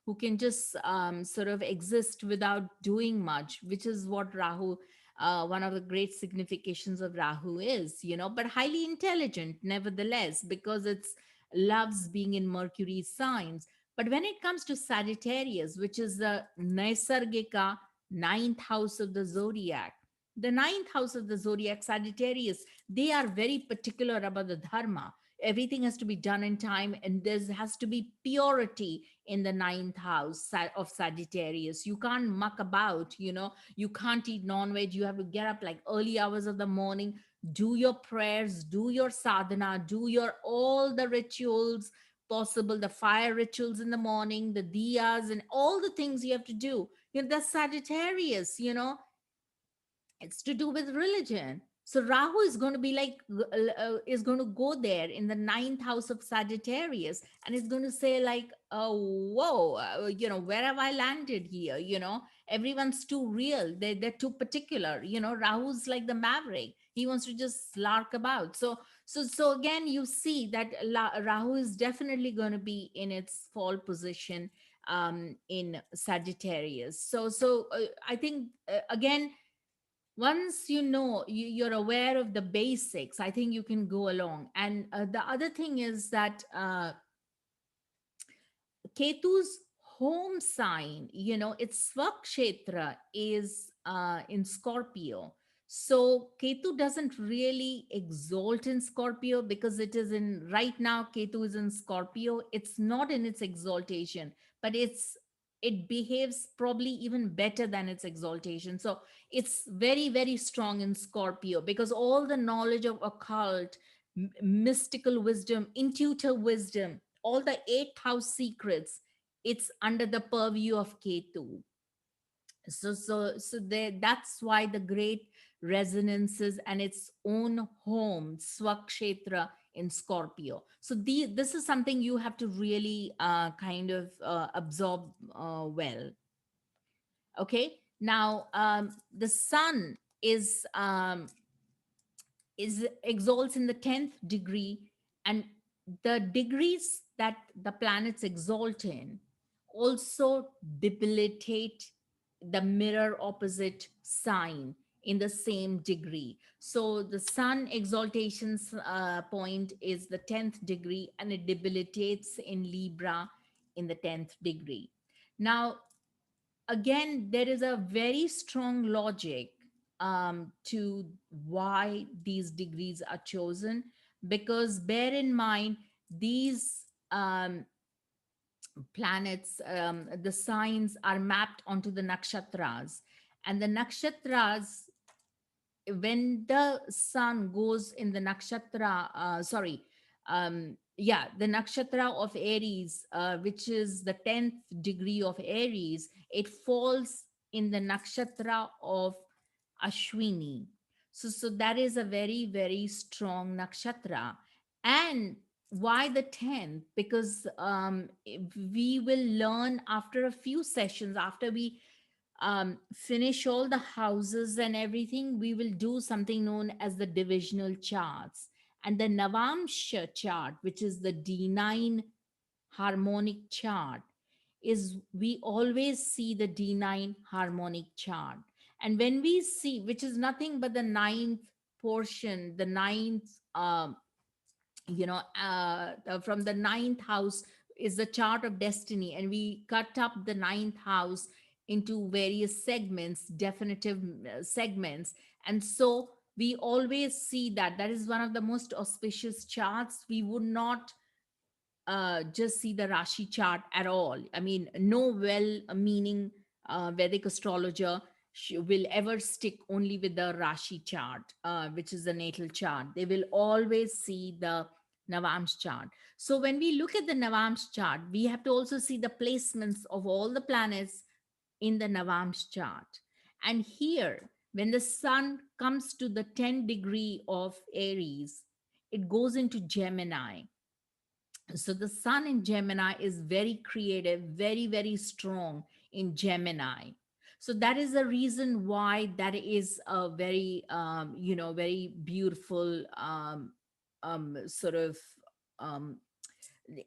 who can just sort of exist without doing much, which is what Rahu, one of the great significations of Rahu is, but highly intelligent nevertheless, because it's loves being in Mercury signs. But when it comes to Sagittarius, which is the Naisargika ninth house of the zodiac, the ninth house of the zodiac, Sagittarius, they are very particular about the dharma. Everything has to be done in time, and there has to be purity in the ninth house of Sagittarius. You can't muck about. You can't eat non-veg. You have to get up like early hours of the morning, do your prayers, do your sadhana, do your all the rituals possible, the fire rituals in the morning, the diyas, and all the things you have to do. The Sagittarius, it's to do with religion. So Rahu is going to be like, is going to go there in the ninth house of Sagittarius, and is going to say like, oh, whoa, where have I landed here? Everyone's too real. They're too particular. Rahu's like the maverick. He wants to just lark about. So again, you see that Rahu is definitely going to be in its fall position in Sagittarius. So I think again, once you're aware of the basics, I think you can go along. And the other thing is that Ketu's home sign, its swakshetra is in Scorpio. So Ketu doesn't really exalt in Scorpio because it is in right now. Ketu is in Scorpio. It's not in its exaltation, but it behaves probably even better than its exaltation. So it's very, very strong in Scorpio because all the knowledge of occult, mystical wisdom, intuitive wisdom, all the eighth house secrets, it's under the purview of Ketu. So there, that's why the great resonances and its own home swakshetra in Scorpio. So this is something you have to really kind of absorb well. Okay, now the sun is exalts in the 10th degree, and the degrees that the planets exalt in also debilitate the mirror opposite sign in the same degree. So the sun exaltation's point is the 10th degree, and it debilitates in Libra in the 10th degree. Now again, there is a very strong logic to why these degrees are chosen, because bear in mind these planets, the signs are mapped onto the nakshatras, and the nakshatras, when the sun goes in the nakshatra, the nakshatra of Aries, which is the 10th degree of Aries, it falls in the nakshatra of Ashwini. So that is a very, very strong nakshatra. And why the 10th? Because we will learn after a few sessions, after we finish all the houses and everything, we will do something known as the divisional charts. And the Navamsha chart, which is the D9 harmonic chart, is we always see the D9 harmonic chart. And when we see, which is nothing but the ninth portion, the ninth from the ninth house is the chart of destiny, and we cut up the ninth house into various segments, definitive segments. And so we always see that that is one of the most auspicious charts. We would not just see the Rashi chart at all. I mean, no well meaning Vedic astrologer will ever stick only with the Rashi chart, which is the natal chart. They will always see the Navamsh chart. So when we look at the Navamsh chart, we have to also see the placements of all the planets in the Navamsh chart. And here, when the sun comes to the 10 degree of Aries, it goes into Gemini. So the sun in Gemini is very creative, very, very strong in Gemini. So that is the reason why that is a very, very beautiful sort of, um,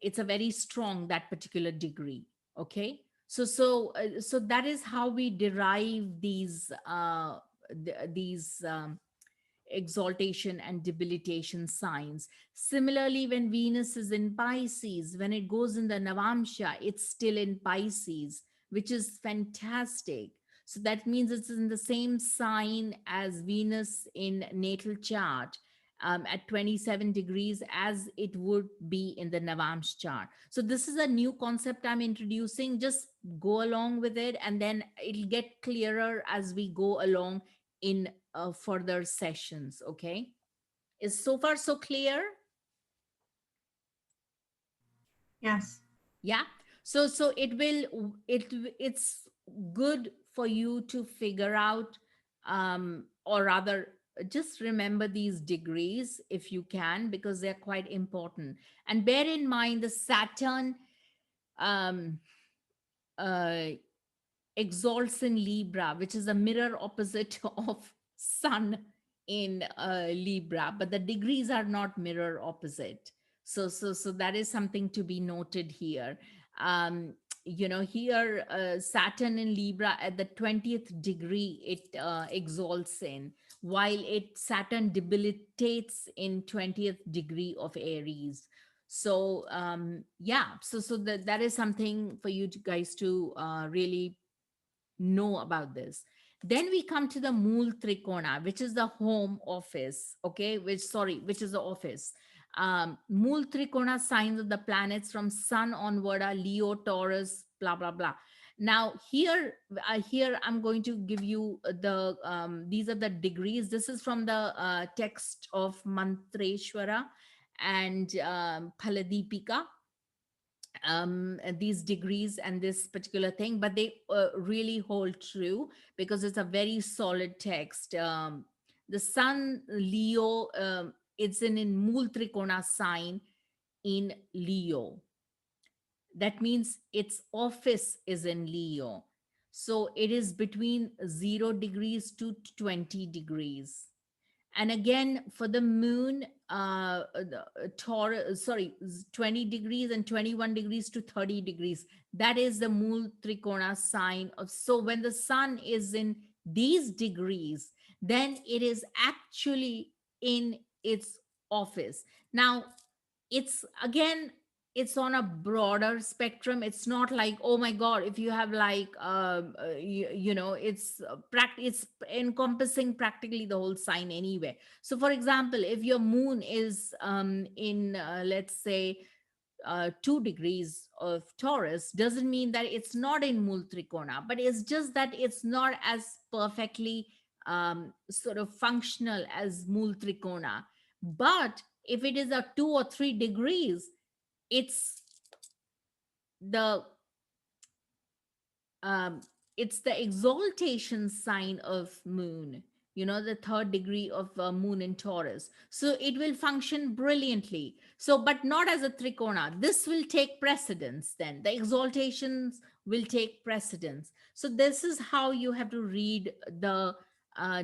it's a very strong, that particular degree. Okay. So that is how we derive these exaltation and debilitation signs. Similarly, when Venus is in Pisces, when it goes in the Navamsha, it's still in Pisces, which is fantastic. So that means it's in the same sign as Venus in natal chart, at 27 degrees as it would be in the Navamsh chart. So this is a new concept I'm introducing. Just go along with it, and then it'll get clearer as we go along in further sessions. Okay, is so far so clear? Yes. Yeah. So it's good for you to figure out, or rather just remember these degrees if you can, because they're quite important. And bear in mind the Saturn um uh exalts in Libra, which is a mirror opposite of Sun in Libra, but the degrees are not mirror opposite. So that is something to be noted here. Um, here Saturn in Libra at the 20th degree it exalts in, while it Saturn debilitates in 20th degree of Aries. So so that is something for you guys to really know about this. Then we come to the Mool Trikona, which is the home office, okay, which is the office. Mool Trikona signs of the planets from Sun onward are Leo, Taurus, blah, blah, blah. Now, here I'm going to give you these are the degrees. This is from the text of Mantreshwara and Phaladipika, these degrees and this particular thing, but they really hold true because it's a very solid text. The sun Leo, it's in Mool Trikona sign in Leo. That means its office is in Leo. So it is between 0 degrees to 20 degrees. And again, for the moon, Taurus, sorry, 20 degrees and 21 degrees to 30 degrees. That is the Mool Trikona sign of. So when the sun is in these degrees, then it is actually in its office. Now, it's again, it's on a broader spectrum. It's not like, oh my god, if you have like it's it's encompassing practically the whole sign anyway. So for example, if your moon is in let's say 2 degrees of Taurus, doesn't mean that it's not in Mool Trikona, but it's just that it's not as perfectly sort of functional as Mool Trikona. But if it is a 2 or 3 degrees, it's the um, it's the exaltation sign of moon, the third degree of moon in Taurus. So it will function brilliantly. So, but not as a trikona. This will take precedence then. The exaltations will take precedence. So this is how you have to read the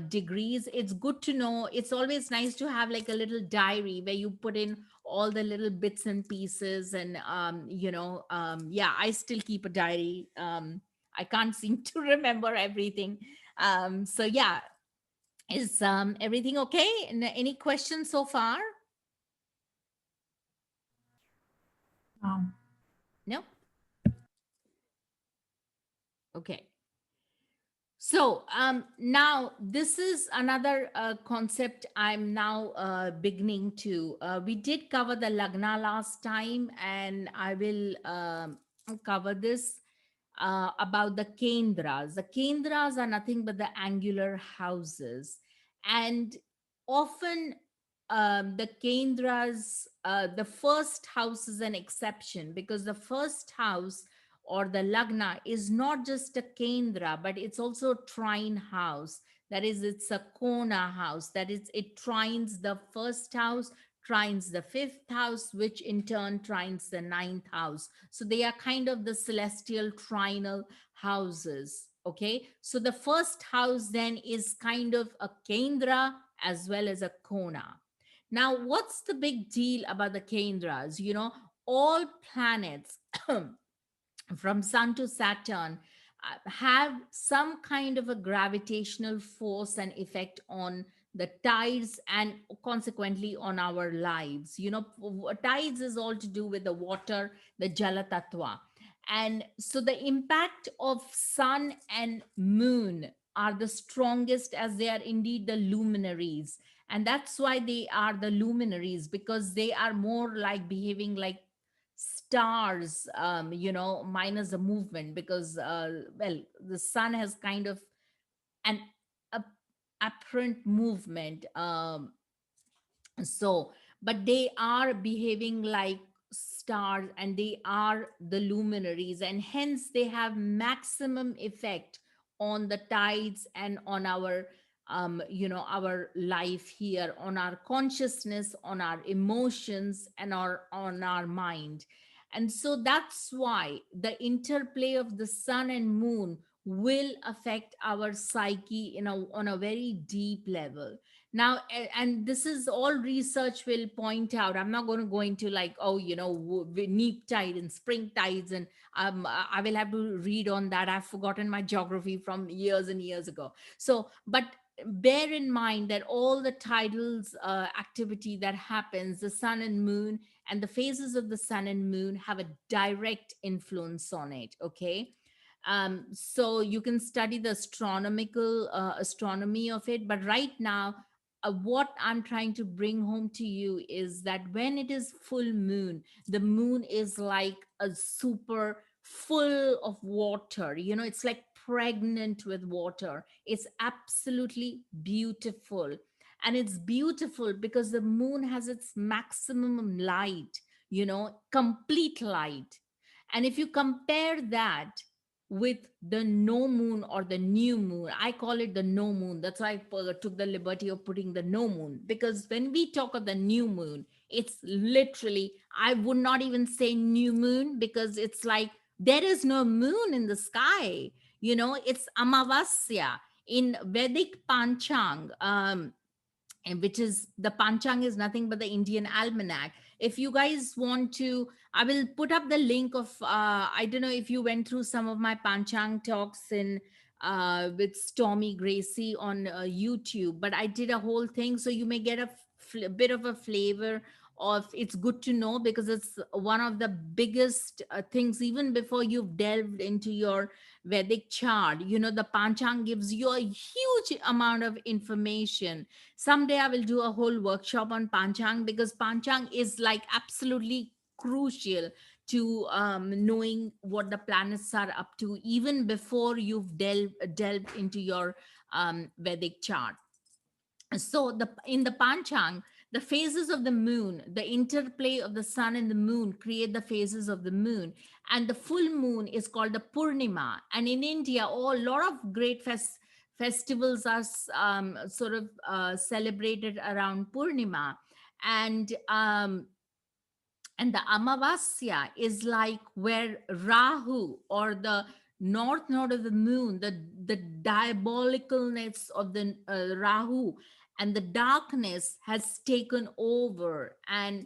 degrees. It's good to know. It's always nice to have like a little diary where you put in all the little bits and pieces. And yeah, I still keep a diary. I can't seem to remember everything. So yeah, is everything okay? Any questions so far? Um, No? Okay. So now this is another concept I'm now beginning to. We did cover the Lagna last time, and I will cover this about the Kendras. The Kendras are nothing but the angular houses. And often the Kendras, the first house is an exception because the first house or the Lagna is not just a Kendra, but it's also a trine house. That is, it's a Kona house. That is, it trines the first house, trines the fifth house, which in turn trines the ninth house. So they are kind of the celestial trinal houses. Okay. So the first house then is kind of a Kendra as well as a Kona. Now, what's the big deal about the Kendras? All planets from Sun to Saturn have some kind of a gravitational force and effect on the tides and consequently on our lives. Tides is all to do with the water, the Jala Tattva. And so the impact of sun and moon are the strongest as they are indeed the luminaries. And that's why they are the luminaries, because they are more like behaving like stars, minus the movement, because well, the sun has kind of an ap- apparent movement. So but they are behaving like stars, and they are the luminaries, and hence they have maximum effect on the tides and on our our life here, on our consciousness, on our emotions, and on our mind. And so that's why the interplay of the sun and moon will affect our psyche on a very deep level. Now and this is all research will point out. I'm not going to go into like, oh, neap tide and spring tides, and I will have to read on that. I've forgotten my geography from years and years ago. So but bear in mind that all the tidals activity that happens, the sun and moon and the phases of the sun and moon have a direct influence on it. Okay. So you can study the astronomical astronomy of it. But right now, what I'm trying to bring home to you is that when it is full moon, the moon is like a super full of water. It's like pregnant with water. It's absolutely beautiful. And it's beautiful because the moon has its maximum light, complete light. And if you compare that with the no moon or the new moon, I call it the no moon. That's why I took the liberty of putting the no moon, because when we talk of the new moon, it's literally, I would not even say new moon, because it's like there is no moon in the sky. It's Amavasya in Vedic Panchang. And which is, the panchang is nothing but the Indian almanac. If you guys want to, I will put up the link of, I don't know if you went through some of my panchang talks in with Stormy Gracie on YouTube, but I did a whole thing, so you may get a bit of a flavor of, it's good to know, because it's one of the biggest things. Even before you've delved into your Vedic chart, the panchang gives you a huge amount of information. Someday I will do a whole workshop on panchang, because panchang is like absolutely crucial to knowing what the planets are up to, even before you've delved into your Vedic chart. So in the panchang, the phases of the moon, the interplay of the sun and the moon create the phases of the moon. And the full moon is called the Purnima. And in India, a lot of great festivals are sort of celebrated around Purnima. And the Amavasya is like where Rahu, or the north node of the moon, the diabolicalness of the Rahu and the darkness has taken over. And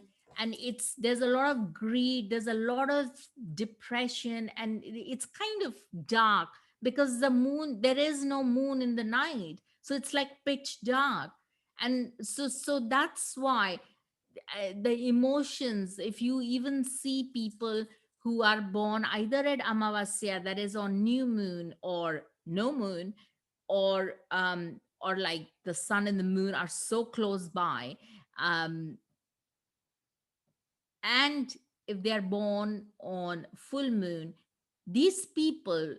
there's a lot of greed, there's a lot of depression, and it's kind of dark, because the moon, there is no moon in the night, so it's like pitch dark. And so that's why the emotions, if you even see people who are born either at Amavasya, that is on new moon, or no moon, or like the sun and the moon are so close by, um and if they are born on full moon, these people,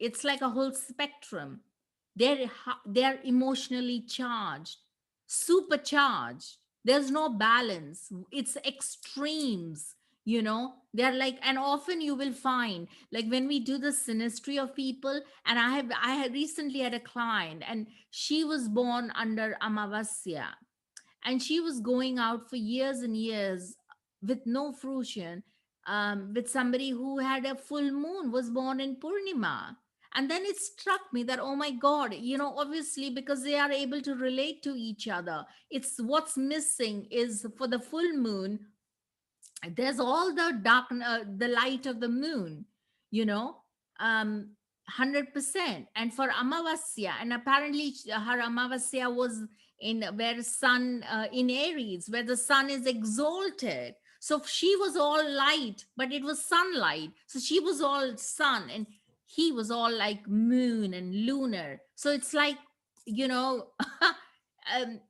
it's like a whole spectrum. They're emotionally charged, supercharged. There's no balance, it's extremes. They're like, and often you will find, like when we do the synastry of people, and I had recently had a client, and she was born under Amavasya, and she was going out for years and years with no fruition, with somebody who had a full moon, was born in Purnima. And then it struck me that, oh my God, obviously, because they are able to relate to each other, it's what's missing is for the full moon, there's all the dark, the light of the moon, you know um 100%. And for Amavasya, and apparently her Amavasya was in where sun, in Aries, where the sun is exalted. So she was all light, but it was sunlight, so she was all sun, and he was all like moon and lunar. So it's like, you know um,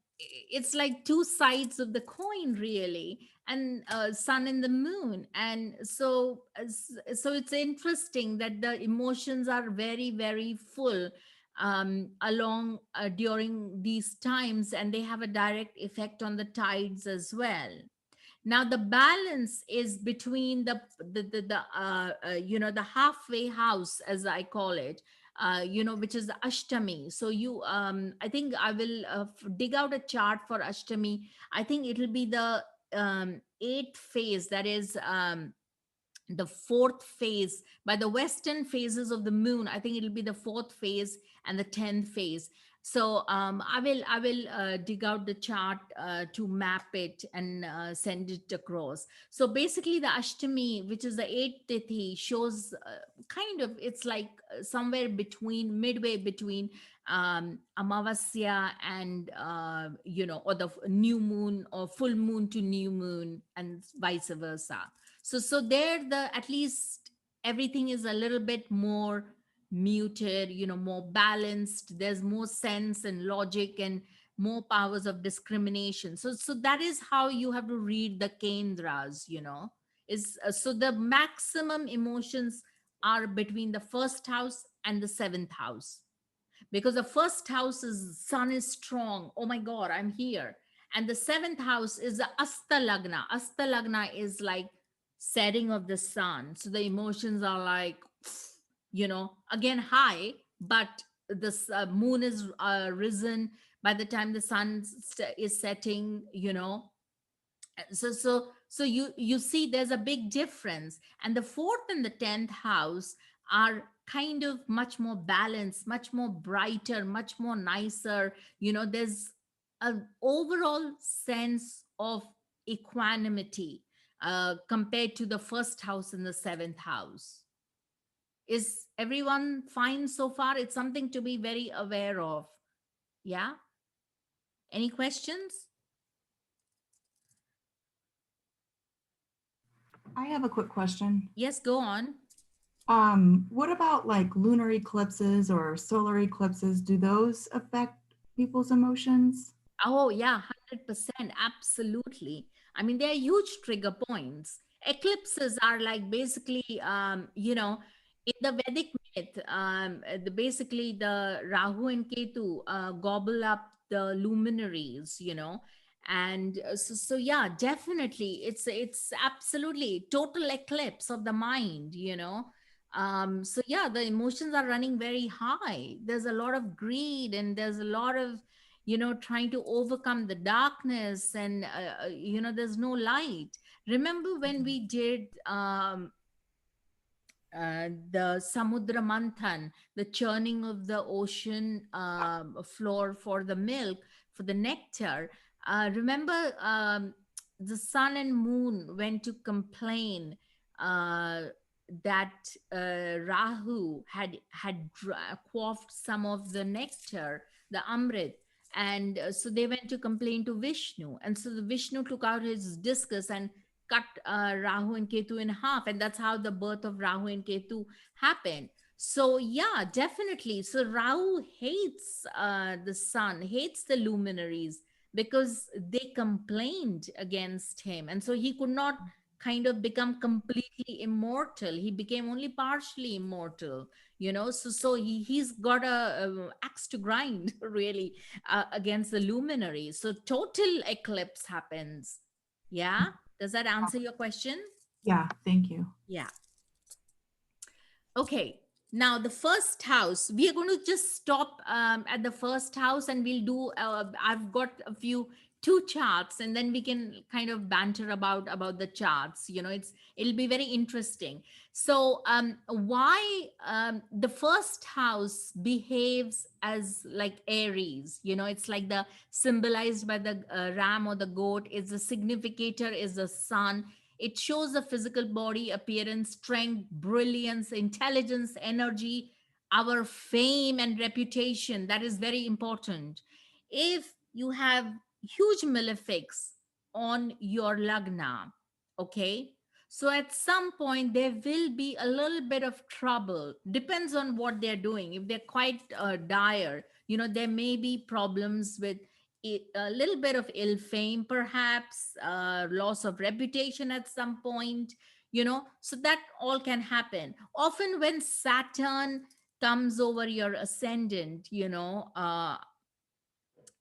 it's like two sides of the coin, really. And sun and the moon. And so it's interesting that the emotions are very, very full along during these times, and they have a direct effect on the tides as well. Now the balance is between the halfway house, as I call it, which is the Ashtami. So I think I will dig out a chart for Ashtami. I think it'll be the eighth phase, that is the fourth phase by the western phases of the moon. I think it'll be the fourth phase and the 10th phase. So I will dig out the chart to map it and send it across. So basically the Ashtami, which is the eighth tithi, shows kind of, it's like somewhere between, midway between Amavasya and or the new moon, or full moon to new moon, and vice versa. So there, the at least everything is a little bit more muted, more balanced. There's more sense and logic and more powers of discrimination. So that is how you have to read the Kendras, is so the maximum emotions are between the first house and the seventh house, because the first house is sun is strong, oh my god, I'm here. And the seventh house is the asta lagna is like setting of the sun, so the emotions are like again high, but this moon is risen by the time the sun is setting, so you see there's a big difference. And the fourth and the 10th house are kind of much more balanced, much more brighter, much more nicer. There's an overall sense of equanimity compared to the first house and the seventh house. Is everyone fine so far? It's something to be very aware of. Yeah, any questions? I have a quick question. Yes, go on. What about like lunar eclipses or solar eclipses? Do those affect people's emotions? Oh, yeah, 100%. Absolutely. I mean, they're huge trigger points. Eclipses are like basically, in the Vedic myth, basically the Rahu and Ketu gobble up the luminaries, and so yeah, definitely, it's absolutely total eclipse of the mind, so yeah, the emotions are running very high. There's a lot of greed, and there's a lot of trying to overcome the darkness, and there's no light. Remember when we did the Samudra Manthan, the churning of the ocean floor for the milk, for the nectar. Remember, the sun and moon went to complain uh, that Rahu had quaffed some of the nectar, the Amrit. And so they went to complain to Vishnu. And so the Vishnu took out his discus and cut Rahu and Ketu in half, and that's how the birth of Rahu and Ketu happened. So yeah, definitely. So Rahu hates the sun, hates the luminaries because they complained against him, and so he could not kind of become completely immortal. He became only partially immortal. So he's got a axe to grind really against the luminaries. So total eclipse happens. Yeah. Does that answer your question? Yeah, thank you. Yeah. Okay. Now, the first house, we are going to just stop at the first house, and we'll do, I've got a few two charts, and then we can kind of banter about the charts. It'll be very interesting. So why the first house behaves as like Aries, it's like the symbolized by the ram or the goat. Is the significator is the sun. It shows the physical body appearance, strength, brilliance, intelligence, energy, our fame and reputation. That is very important. If you have huge malefics on your lagna, okay, so at some point there will be a little bit of trouble. Depends on what they're doing. If they're quite dire, there may be problems with a little bit of ill fame, perhaps loss of reputation at some point, so that all can happen. Often when Saturn comes over your ascendant,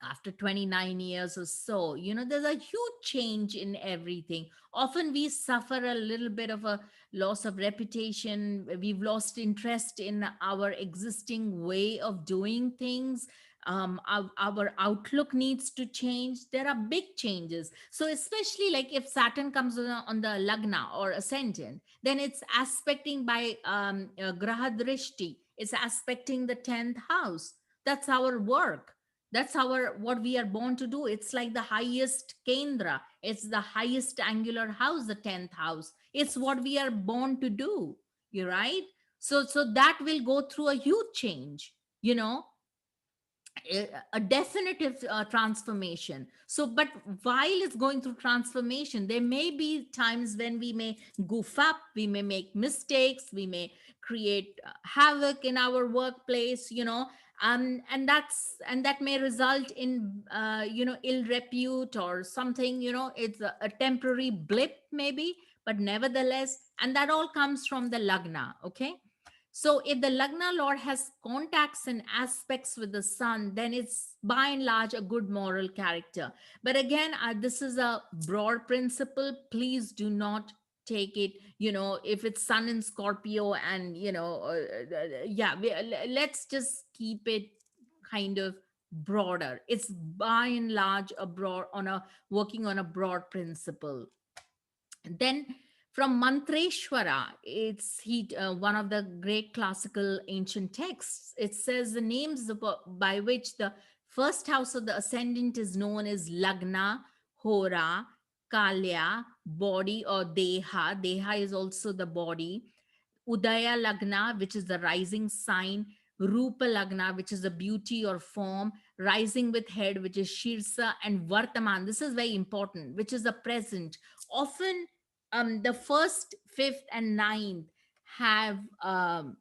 after 29 years or so, there's a huge change in everything. Often we suffer a little bit of a loss of reputation. We've lost interest in our existing way of doing things. Our outlook needs to change. There are big changes. So especially like if Saturn comes on the lagna or ascendant, then it's aspecting by graha drishti. It's aspecting the 10th house. That's our work. That's our what we are born to do. It's like the highest kendra. It's the highest angular house, the 10th house. It's what we are born to do. You're right. So that will go through a huge change, you know a definitive transformation. So but while it's going through transformation, there may be times when we may goof up, we may make mistakes, we may create havoc in our workplace, and that may result in ill repute or something. It's a temporary blip maybe, but nevertheless, and that all comes from the lagna. Okay, so if the Lagna Lord has contacts and aspects with the sun, then it's by and large a good moral character. But again, this is a broad principle. Please do not take it, if it's sun in Scorpio and, yeah, let's just keep it kind of broader. It's by and large a broad on a working on a broad principle. Then from Mantreshwara, it's one of the great classical ancient texts. It says the names by which the first house of the ascendant is known is Lagna, Hora, Kalya, body or Deha. Deha is also the body. Udaya Lagna, which is the rising sign. Rupa Lagna, which is the beauty or form. Rising with head, which is Shirsa. And Vartaman, this is very important, which is the present. Often the first, fifth, and ninth have are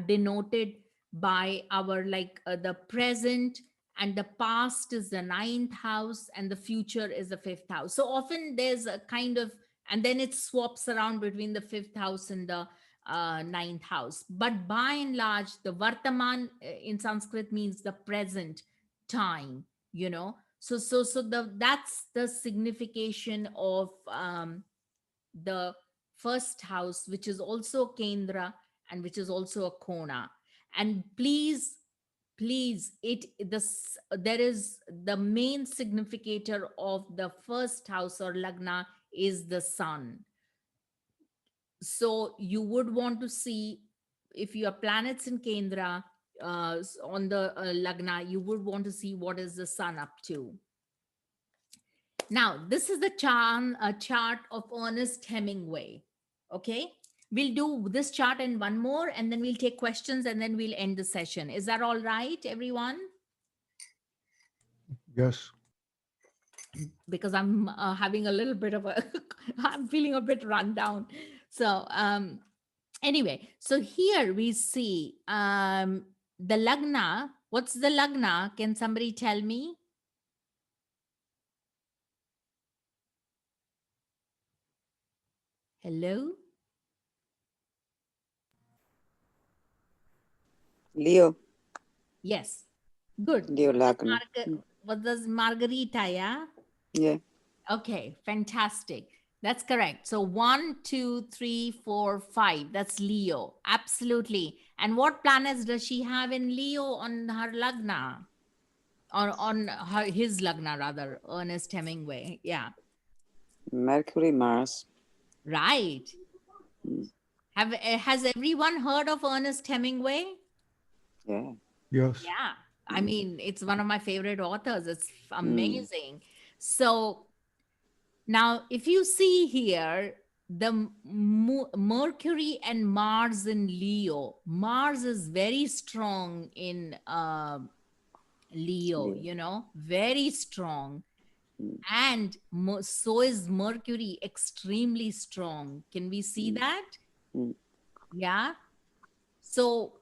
denoted by our the present, and the past is the ninth house, and the future is the fifth house. So often there's a kind of, and then it swaps around between the fifth house and the ninth house. But by and large, the Vartaman in Sanskrit means the present time. That's the signification of the first house, which is also Kendra and which is also a Kona. And please, there is the main significator of the first house or Lagna is the sun. So you would want to see, if your planets in Kendra on the Lagna, you would want to see what is the sun up to. Now, this is the chart of Ernest Hemingway. Okay. We'll do this chart and one more, and then we'll take questions, and then we'll end the session. Is that all right, everyone? Yes. Because I'm having a little bit of a, I'm feeling a bit run down. So, anyway, so here we see the Lagna. What's the Lagna? Can somebody tell me? Hello? Leo. Yes. Good. Leo Lagna. What does Margarita, yeah? Yeah. Okay, fantastic. That's correct. So 1, 2, 3, 4, 5. That's Leo. Absolutely. And what planets does she have in Leo on her Lagna? Or on his Lagna, rather, Ernest Hemingway. Yeah. Mercury, Mars. Right. Has everyone heard of Ernest Hemingway? Yeah. Yes. Yeah. I mean, it's one of my favorite authors. It's amazing. So now, if you see here, the Mercury and Mars in Leo, Mars is very strong in Leo, very strong. And so is Mercury extremely strong. Can we see that? Yeah. So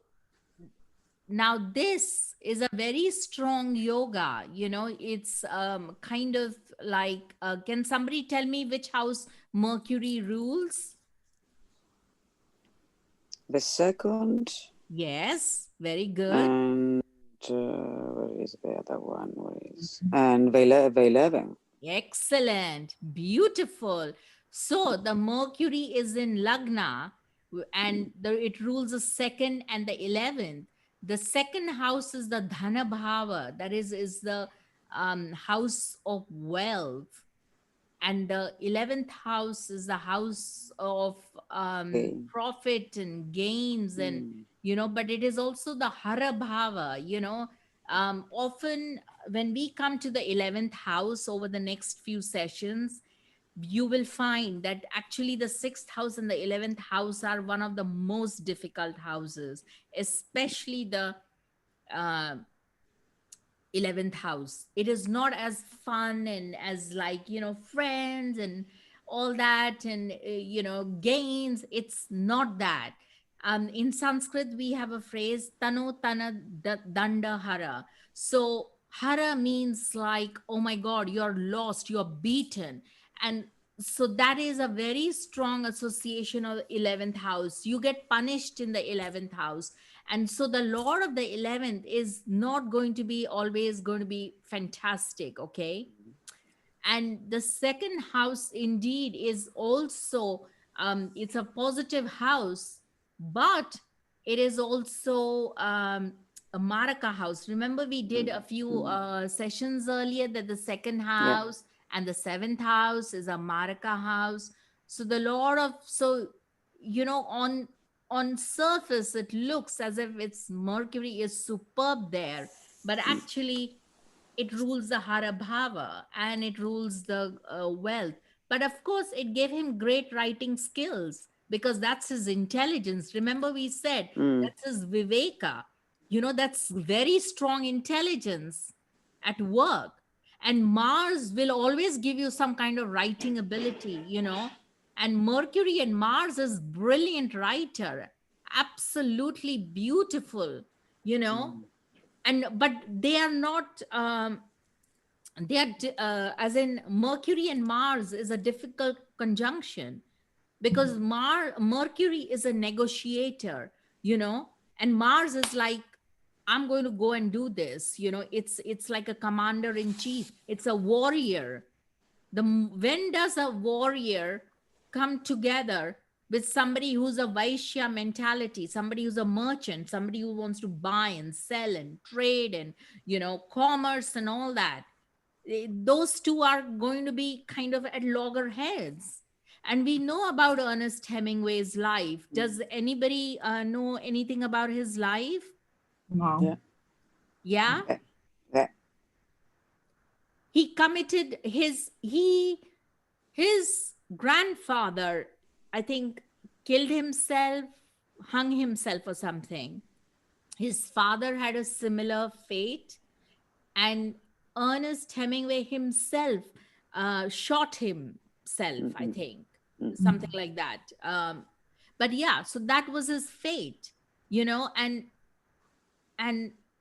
now this is a very strong yoga. It's kind of like, can somebody tell me which house Mercury rules? The second. Yes, very good. And where is the other one? Where is? And the 11. Excellent. Beautiful. So the Mercury is in Lagna, and it rules the second and the 11th. The second house is the Dhana Bhava, that is the house of wealth. And the 11th house is the house of profit and gains, and but it is also the Hara Bhava. Often when we come to the 11th house over the next few sessions, you will find that actually the 6th house and the 11th house are one of the most difficult houses, especially the 11th house. It is not as fun and as like, friends and all that and, gains. It's not that. In Sanskrit, we have a phrase, Tano Tana Danda Hara. So, Hara means like, oh my God, you're lost, you're beaten. And so that is a very strong association of 11th house. You get punished in the 11th house, and so the lord of the 11th is not going to be always going to be fantastic, okay? And the second house indeed is also, it's a positive house, but it is also a maraka house. Remember, we did a few sessions earlier that the second Yeah. house and the seventh house is a maraka house. So the lord of, so on surface it looks as if it's Mercury is superb there, but actually it rules the hara bhava and it rules the wealth. But of course it gave him great writing skills because that's his intelligence. Remember, we said Mm. that's his viveka. That's very strong intelligence at work. And Mars will always give you some kind of writing ability. And Mercury and Mars is brilliant writer, absolutely beautiful you know Mm. and but they are not, they are as in Mercury and Mars is a difficult conjunction because Mercury is a negotiator, you know and Mars is like, I'm going to go and do this. It's like a commander in chief, it's a warrior. When does a warrior come together with somebody who's a Vaishya mentality, somebody who's a merchant, somebody who wants to buy and sell and trade and commerce and all that? Those two are going to be kind of at loggerheads. And we know about Ernest Hemingway's life. Does anybody know anything about his life? No. Yeah. Yeah, Yeah. Yeah. he committed his grandfather, I think, killed himself, hung himself or something. His father had a similar fate, and Ernest Hemingway himself shot himself, I Mm-mm. think, Mm-mm. something like that. But yeah, so that was his fate, and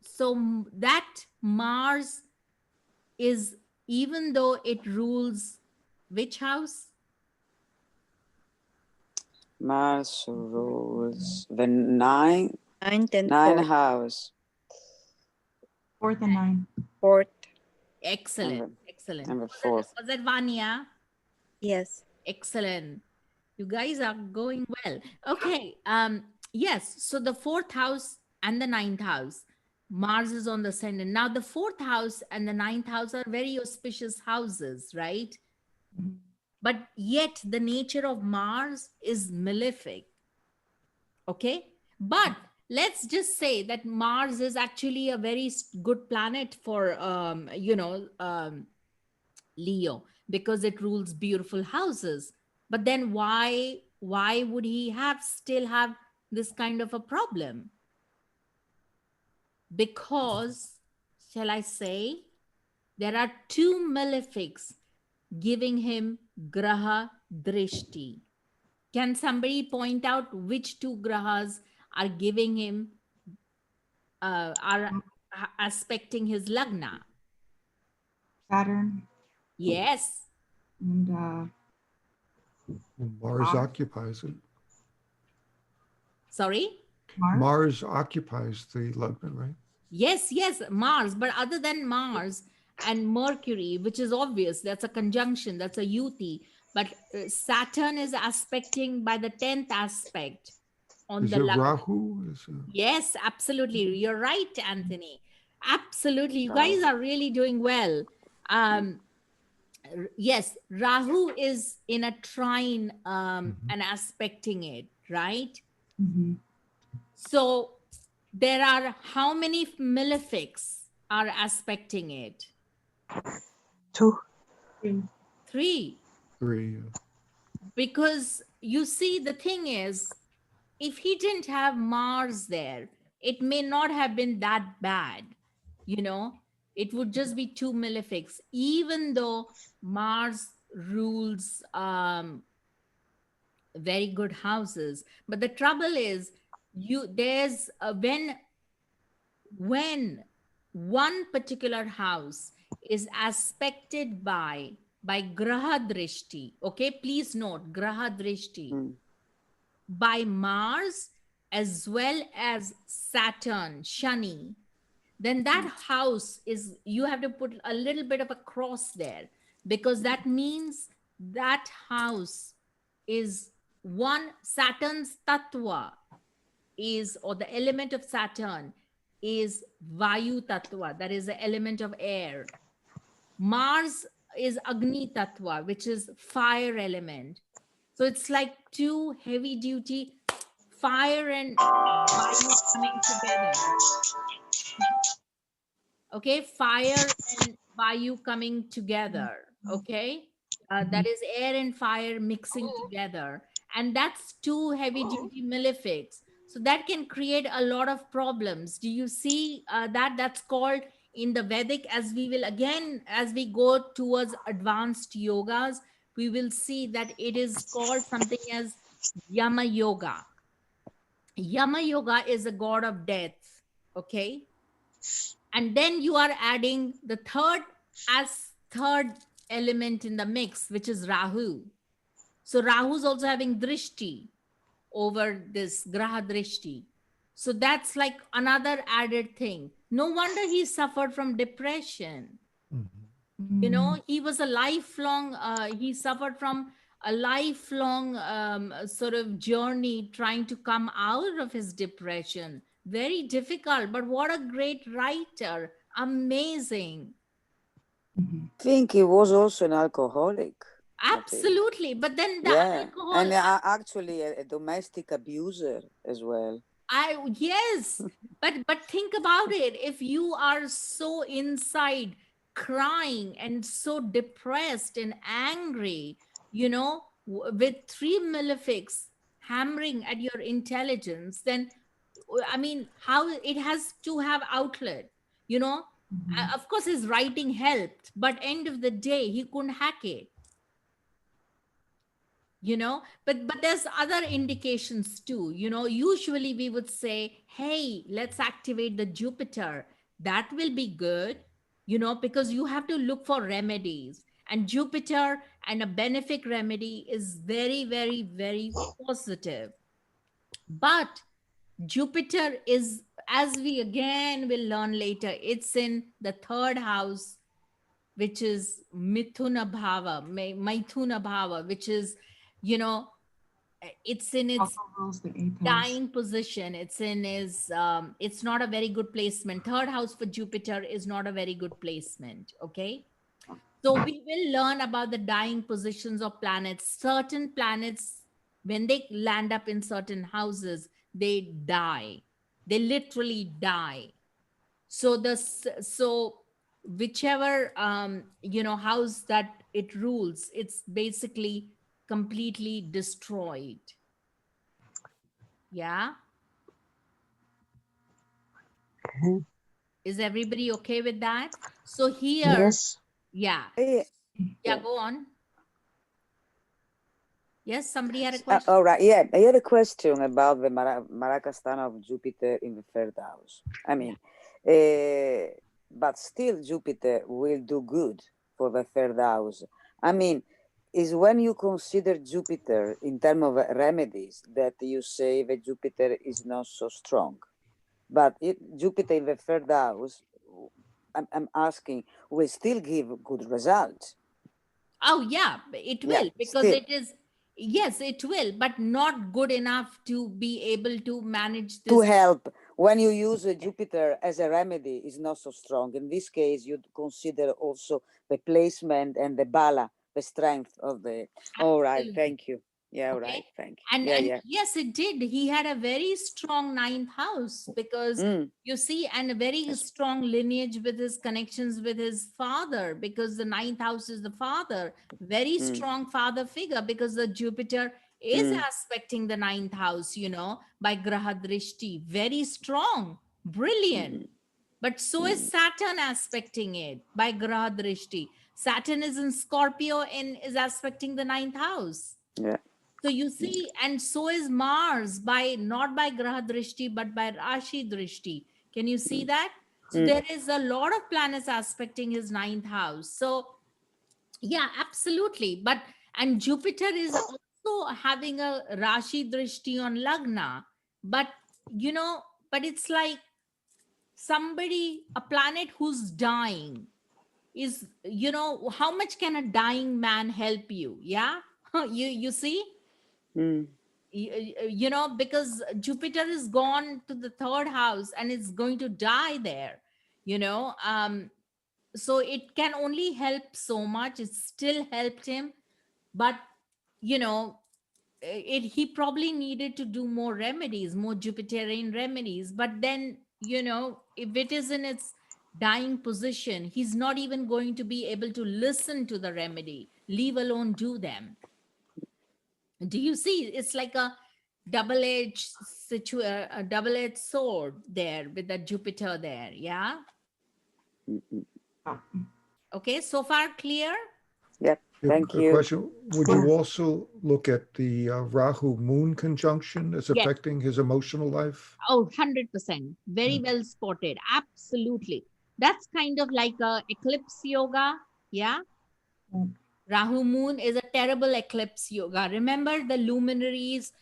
so that Mars is, even though it rules which house? Mars rules the nine Ninth and nine fourth. house. Fourth and nine. Fourth. Excellent, And excellent. the Was that, fourth. was that Vanya? Yes. Excellent. You guys are going well. Okay. Yes. So the fourth house and the ninth house, Mars is on the ascendant. Now the fourth house and the ninth house are very auspicious houses, right? Mhm. But yet the nature of Mars is malefic. Okay. But let's just say that Mars is actually a very good planet for Leo, because it rules beautiful houses. But then why would he have still have this kind of a problem? Because, shall I say, there are two malefics giving him graha drishti. Can somebody point out which two grahas are giving him, are aspecting his lagna? Saturn Yes. and Mars Mars. occupies it. Sorry. Mars. Mars occupies the lugna, right? Yes, yes, Mars. But other than Mars and Mercury, which is obvious, that's a conjunction, that's a yuti. But Saturn is aspecting by the 10th aspect on Is the it Lagna. Rahu? Yes, absolutely. You're right, Anthony. Absolutely. You Rahu. guys are really doing well. Yes, Rahu is in a trine and aspecting it, right? Mhm. So there are how many malefics are aspecting it? Two. Three. Three. 3. Because you see, the thing is, if he didn't have Mars there, it may not have been that bad. You know, It would just be two malefics, even though Mars rules very good houses. But the trouble is, there's when one particular house is aspected by graha drishti. Okay, please note graha drishti Mm. by Mars as well as Saturn, Shani, then that house is, you have to put a little bit of a cross there, because that means that house is one, Saturn's tattva is, or the element of Saturn is Vayu tattva, that is the element of air. Mars is Agni tattva, which is fire element. So it's like two heavy duty fire and Vayu coming together. Okay, fire and Vayu coming together. Okay, that is air and fire mixing together, and that's two heavy duty malefics. So that can create a lot of problems. Do you see that? That's called in the Vedic, as we will again, as we go towards advanced yogas, we will see that it is called something as Yama Yoga. Yama Yoga is a god of death. Okay, and then you are adding the third element in the mix, which is Rahu. So Rahu's also having drishti over this graha drishti. So that's like another added thing. No wonder he suffered from depression. Mhm. He was a lifelong, he suffered from a lifelong sort of journey trying to come out of his depression. Very difficult, but what a great writer. Amazing. Mhm. Think he was also an alcoholic, Matilda. Absolutely. But then the Yeah, alcohol, and actually a domestic abuser as well. yes, but think about it. If you are so inside crying and so depressed and angry, with three malefics hammering at your intelligence, then I mean, how it has to have outlet, you know. Mhm. Of course, his writing helped, but end of the day, he couldn't hack it. But there's other indications too. Usually we would say, hey, let's activate the Jupiter. That will be good, because you have to look for remedies, and Jupiter and a benefic remedy is very, very, very positive. But Jupiter is, as we again will learn later, it's in the third house, which is Mithuna Bhava, Maithuna Bhava, which is, you know, it's in its Also rules the eighth house. dying position. It's not a very good placement. Third house for Jupiter is not a very good placement. Okay. So we will learn about the dying positions of planets. Certain planets, when they land up in certain houses, they die. They literally die. So whichever house that it rules, it's basically completely destroyed. Yeah. Okay. Is everybody okay with that? So here, Yes. yeah, Yeah, yeah, yeah. go on. Yes, somebody had a question. All right. Yeah, I had a question about the Marakasthana of Jupiter in the third house. I Yeah. mean, but still Jupiter will do good for the third house. I mean, is when you consider Jupiter in terms of remedies that you say that Jupiter is not so strong. But Jupiter in the third house, I'm asking, will still give good results. Oh, yeah, it Yeah, will, because still. it is, yes, it will, but not good enough to be able to manage To this. help when you use Jupiter as a remedy is not so strong. In this case, you'd consider also the placement and the bala, the strength of the. All right, Absolutely. thank you. Yeah, all Okay. right, thank you. And Yeah, and yeah. yes, it did. He had a very strong ninth house, because Mm, you see, and a very yes, strong lineage with his connections with his father, because the ninth house is the father. Very mm, strong father figure, because the Jupiter is mm, aspecting the ninth house, by Graha Drishti. Very strong, brilliant. mm, But so is Saturn aspecting it by Graha Drishti. Saturn is in Scorpio and is aspecting the ninth house. Yeah. So you see, and so is Mars by not by Graha Drishti, but by Rashi Drishti. Can you see that? So there is a lot of planets aspecting his ninth house. So yeah, absolutely. But and Jupiter is also having a Rashi Drishti on Lagna. But you know, but it's like somebody, a planet who's dying is, you know, how much can a dying man help you? Yeah. You see, Mm. you know, because Jupiter is gone to the third house and it's going to die there, you know. So it can only help so much. It still helped him, but you know, he probably needed to do more remedies, more Jupiterian remedies. But then, you know, if it is in its dying position, he's not even going to be able to listen to the remedy, leave alone do them. Do you see? It's like a a double-edged sword there with the Jupiter there. Yeah. Mm-mm. Oh, Okay. So far clear? Yep. Yep, Thank a you. question. Would yeah. you also look at the Rahu moon conjunction as Yes. affecting his emotional life? Oh, 100%. Very well spotted. Absolutely. That's kind of like a eclipse yoga. Yeah. Mm. Rahu moon is a terrible eclipse yoga. Remember, the luminaries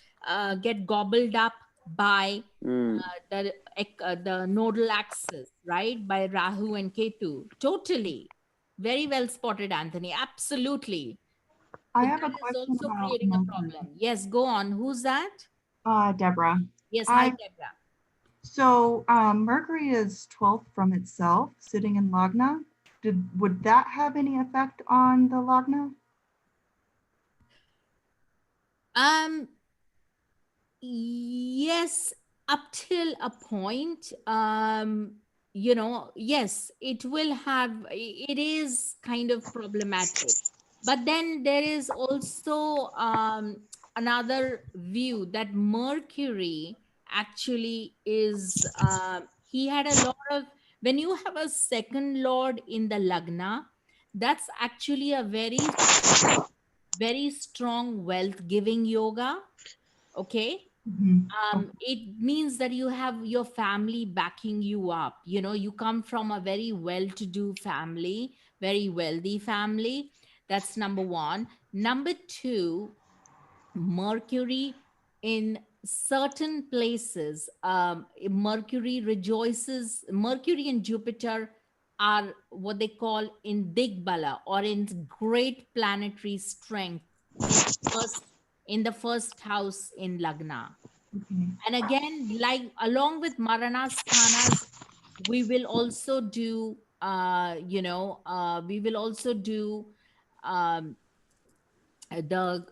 get gobbled up by Mm. the nodal axis, right? By Rahu and Ketu. Totally. Very well spotted, Anthony. Absolutely. I So have a that is question also about creating a Mercury. problem. Yes, go on. Who's that? Deborah. Yes, hi, I Deborah. so Mercury is 12th from itself, sitting in Lagna. Would that have any effect on the Lagna? Um, yes, up till a point. You know, yes, it will have, it is kind of problematic. But then there is also another view that Mercury actually is, he had a lot of, when you have a second lord in the Lagna, that's actually a very strong wealth giving yoga. Okay. Mhm. It means that you have your family backing you up. You know, you come from a very well-to-do family, very wealthy family. That's number one. Number two, Mercury in certain places, Mercury rejoices. Mercury and Jupiter are what they call in Digbala, or in great planetary strength in first in the first house in Lagna. Okay. And again, like along with Maranasthanas, we will also do, we will also do um, the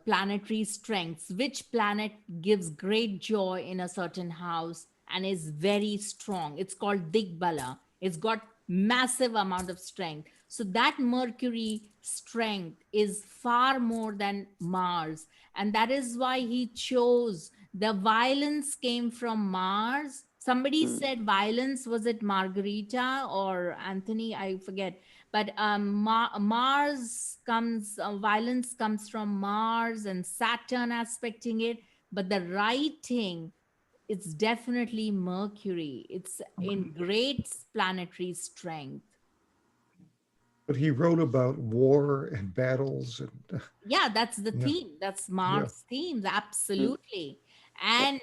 planetary strengths, which planet gives great joy in a certain house and is very strong. It's called Digbala. It's got massive amount of strength. So that Mercury strength is far more than Mars, and that is why he chose, the violence came from Mars. Somebody Mm. said violence, was it Margarita or Anthony, I forget. But Mars comes, violence comes from Mars and Saturn aspecting it. But the writing, it's definitely Mercury. It's in Okay. great planetary strength. But he wrote about war and battles and Yeah, that's the yeah, theme. That's yeah. Mars themes, Mm. absolutely. And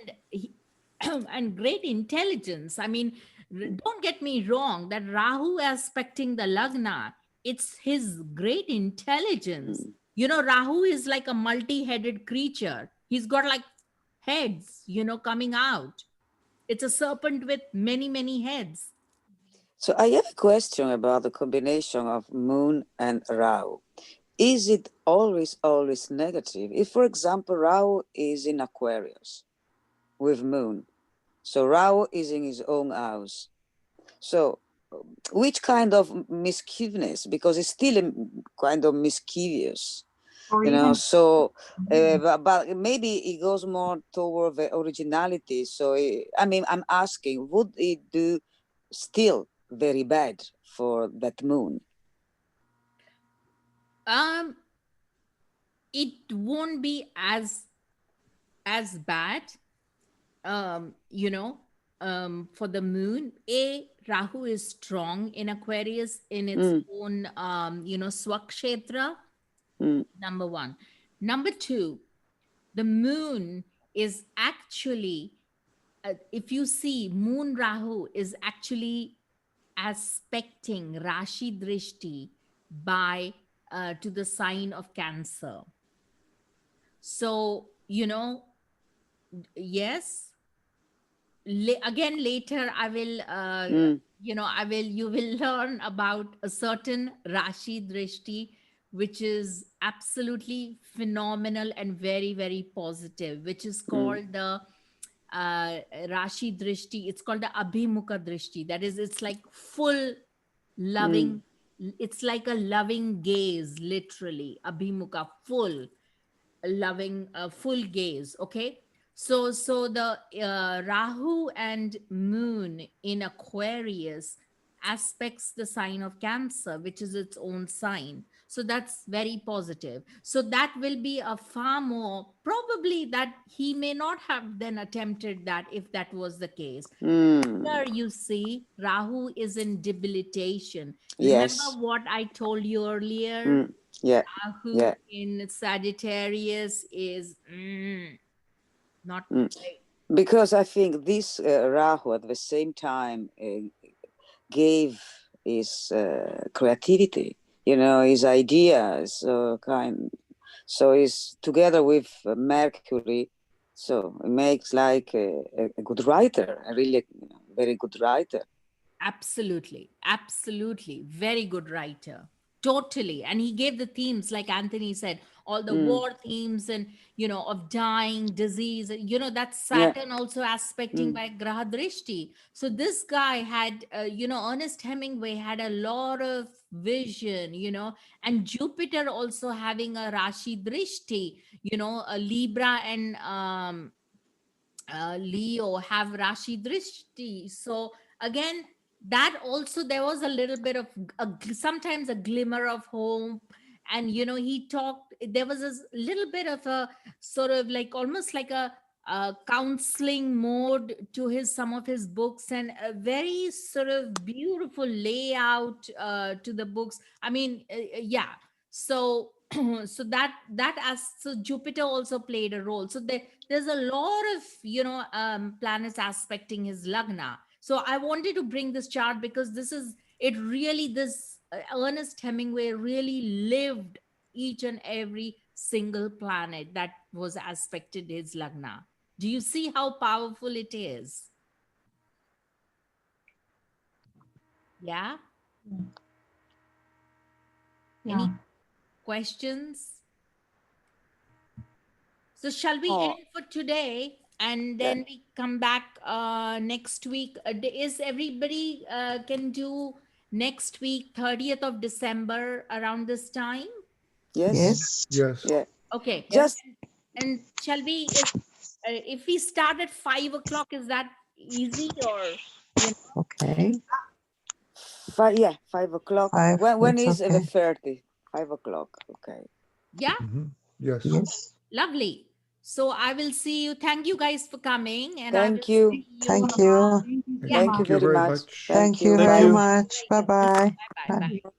and great intelligence. I mean, don't get me wrong, that Rahu aspecting the Lagna, it's his great intelligence. Mm. You know, Rahu is like a multi-headed creature. He's got like heads, you know, coming out. It's a serpent with many, many heads. So I have a question about the combination of Moon and Rahu. Is it always negative? If, for example, Rahu is in Aquarius with Moon, so Rahu is in his own house. So, which kind of mischievousness? Because it's still a kind of mischievous, Or you know. even So, but maybe it goes more toward the originality. So, I mean, I'm asking, would it do still very bad for that moon? It won't be as bad, you know, for the moon. Rahu is strong in Aquarius in its Mm, own, swakshetra, mm, number one. Number two, the moon is actually, if you see, moon Rahu is actually aspecting Rashi Drishti by to the sign of Cancer. So, yes, again later I will mm, you will learn about a certain Rashi Drishti which is absolutely phenomenal and very very positive, which is mm, called the Rashi Drishti. It's called the Abhimukha Drishti. That is, it's like full mm, loving, it's like a loving gaze, literally Abhimukha, full loving, full gaze. Okay, so the Rahu and moon in Aquarius aspects the sign of Cancer, which is its own sign. So that's very positive. So that will be a far more probably that he may not have then attempted that if that was the case. mm. Here you see Rahu is in debilitation. Remember Yes. what I told you earlier? Mm, yeah. Rahu Yeah. in Sagittarius is not Mm. great. Because I think this Rahu at the same time gave his creativity, his ideas, so he's together with Mercury, so it makes like a good writer, a really very good writer. Absolutely. Absolutely. Very good writer. Totally. And he gave the themes, like Anthony said, all the Mm, war themes and, of dying, disease. That's yeah. Saturn also aspecting Mm, by Graha Drishti. So this guy had, Ernest Hemingway had a lot of vision, and Jupiter also having a Rashi Drishti, a Libra and Leo have Rashi Drishti. So again, that also there was a little bit of sometimes a glimmer of hope. And he talked. There was a little bit of a sort of like almost like a counseling mode to his some of his books, and a very sort of beautiful layout to the books. I mean, yeah. So so that as so Jupiter also played a role. So there's a lot of planets aspecting his lagna. So I wanted to bring this chart because this is it really this Ernest Hemingway really lived each and every single planet that was aspected his lagna. Do you see how powerful it is? Yeah. Yeah. Any questions? So shall we oh, end for today and yeah. then we come back next week? Is everybody can do next week, 30th of December around this time? Yes. Yes. Yes. Yeah. Okay. Just And shall we, if we start at 5 o'clock, is that easy or, Okay. 5 o'clock. Five. When It's is the okay. 30? 5 o'clock. Okay. yeah? Yes. Yes. Lovely. So I will see you. Thank you guys for coming and I will Thank you. see you. Thank you. Thank you so Yeah. Thank you much. Thank you very very much. much. Thank Thank you you. Thank very Bye. you. much. Bye-bye. Bye bye. Bye. Bye.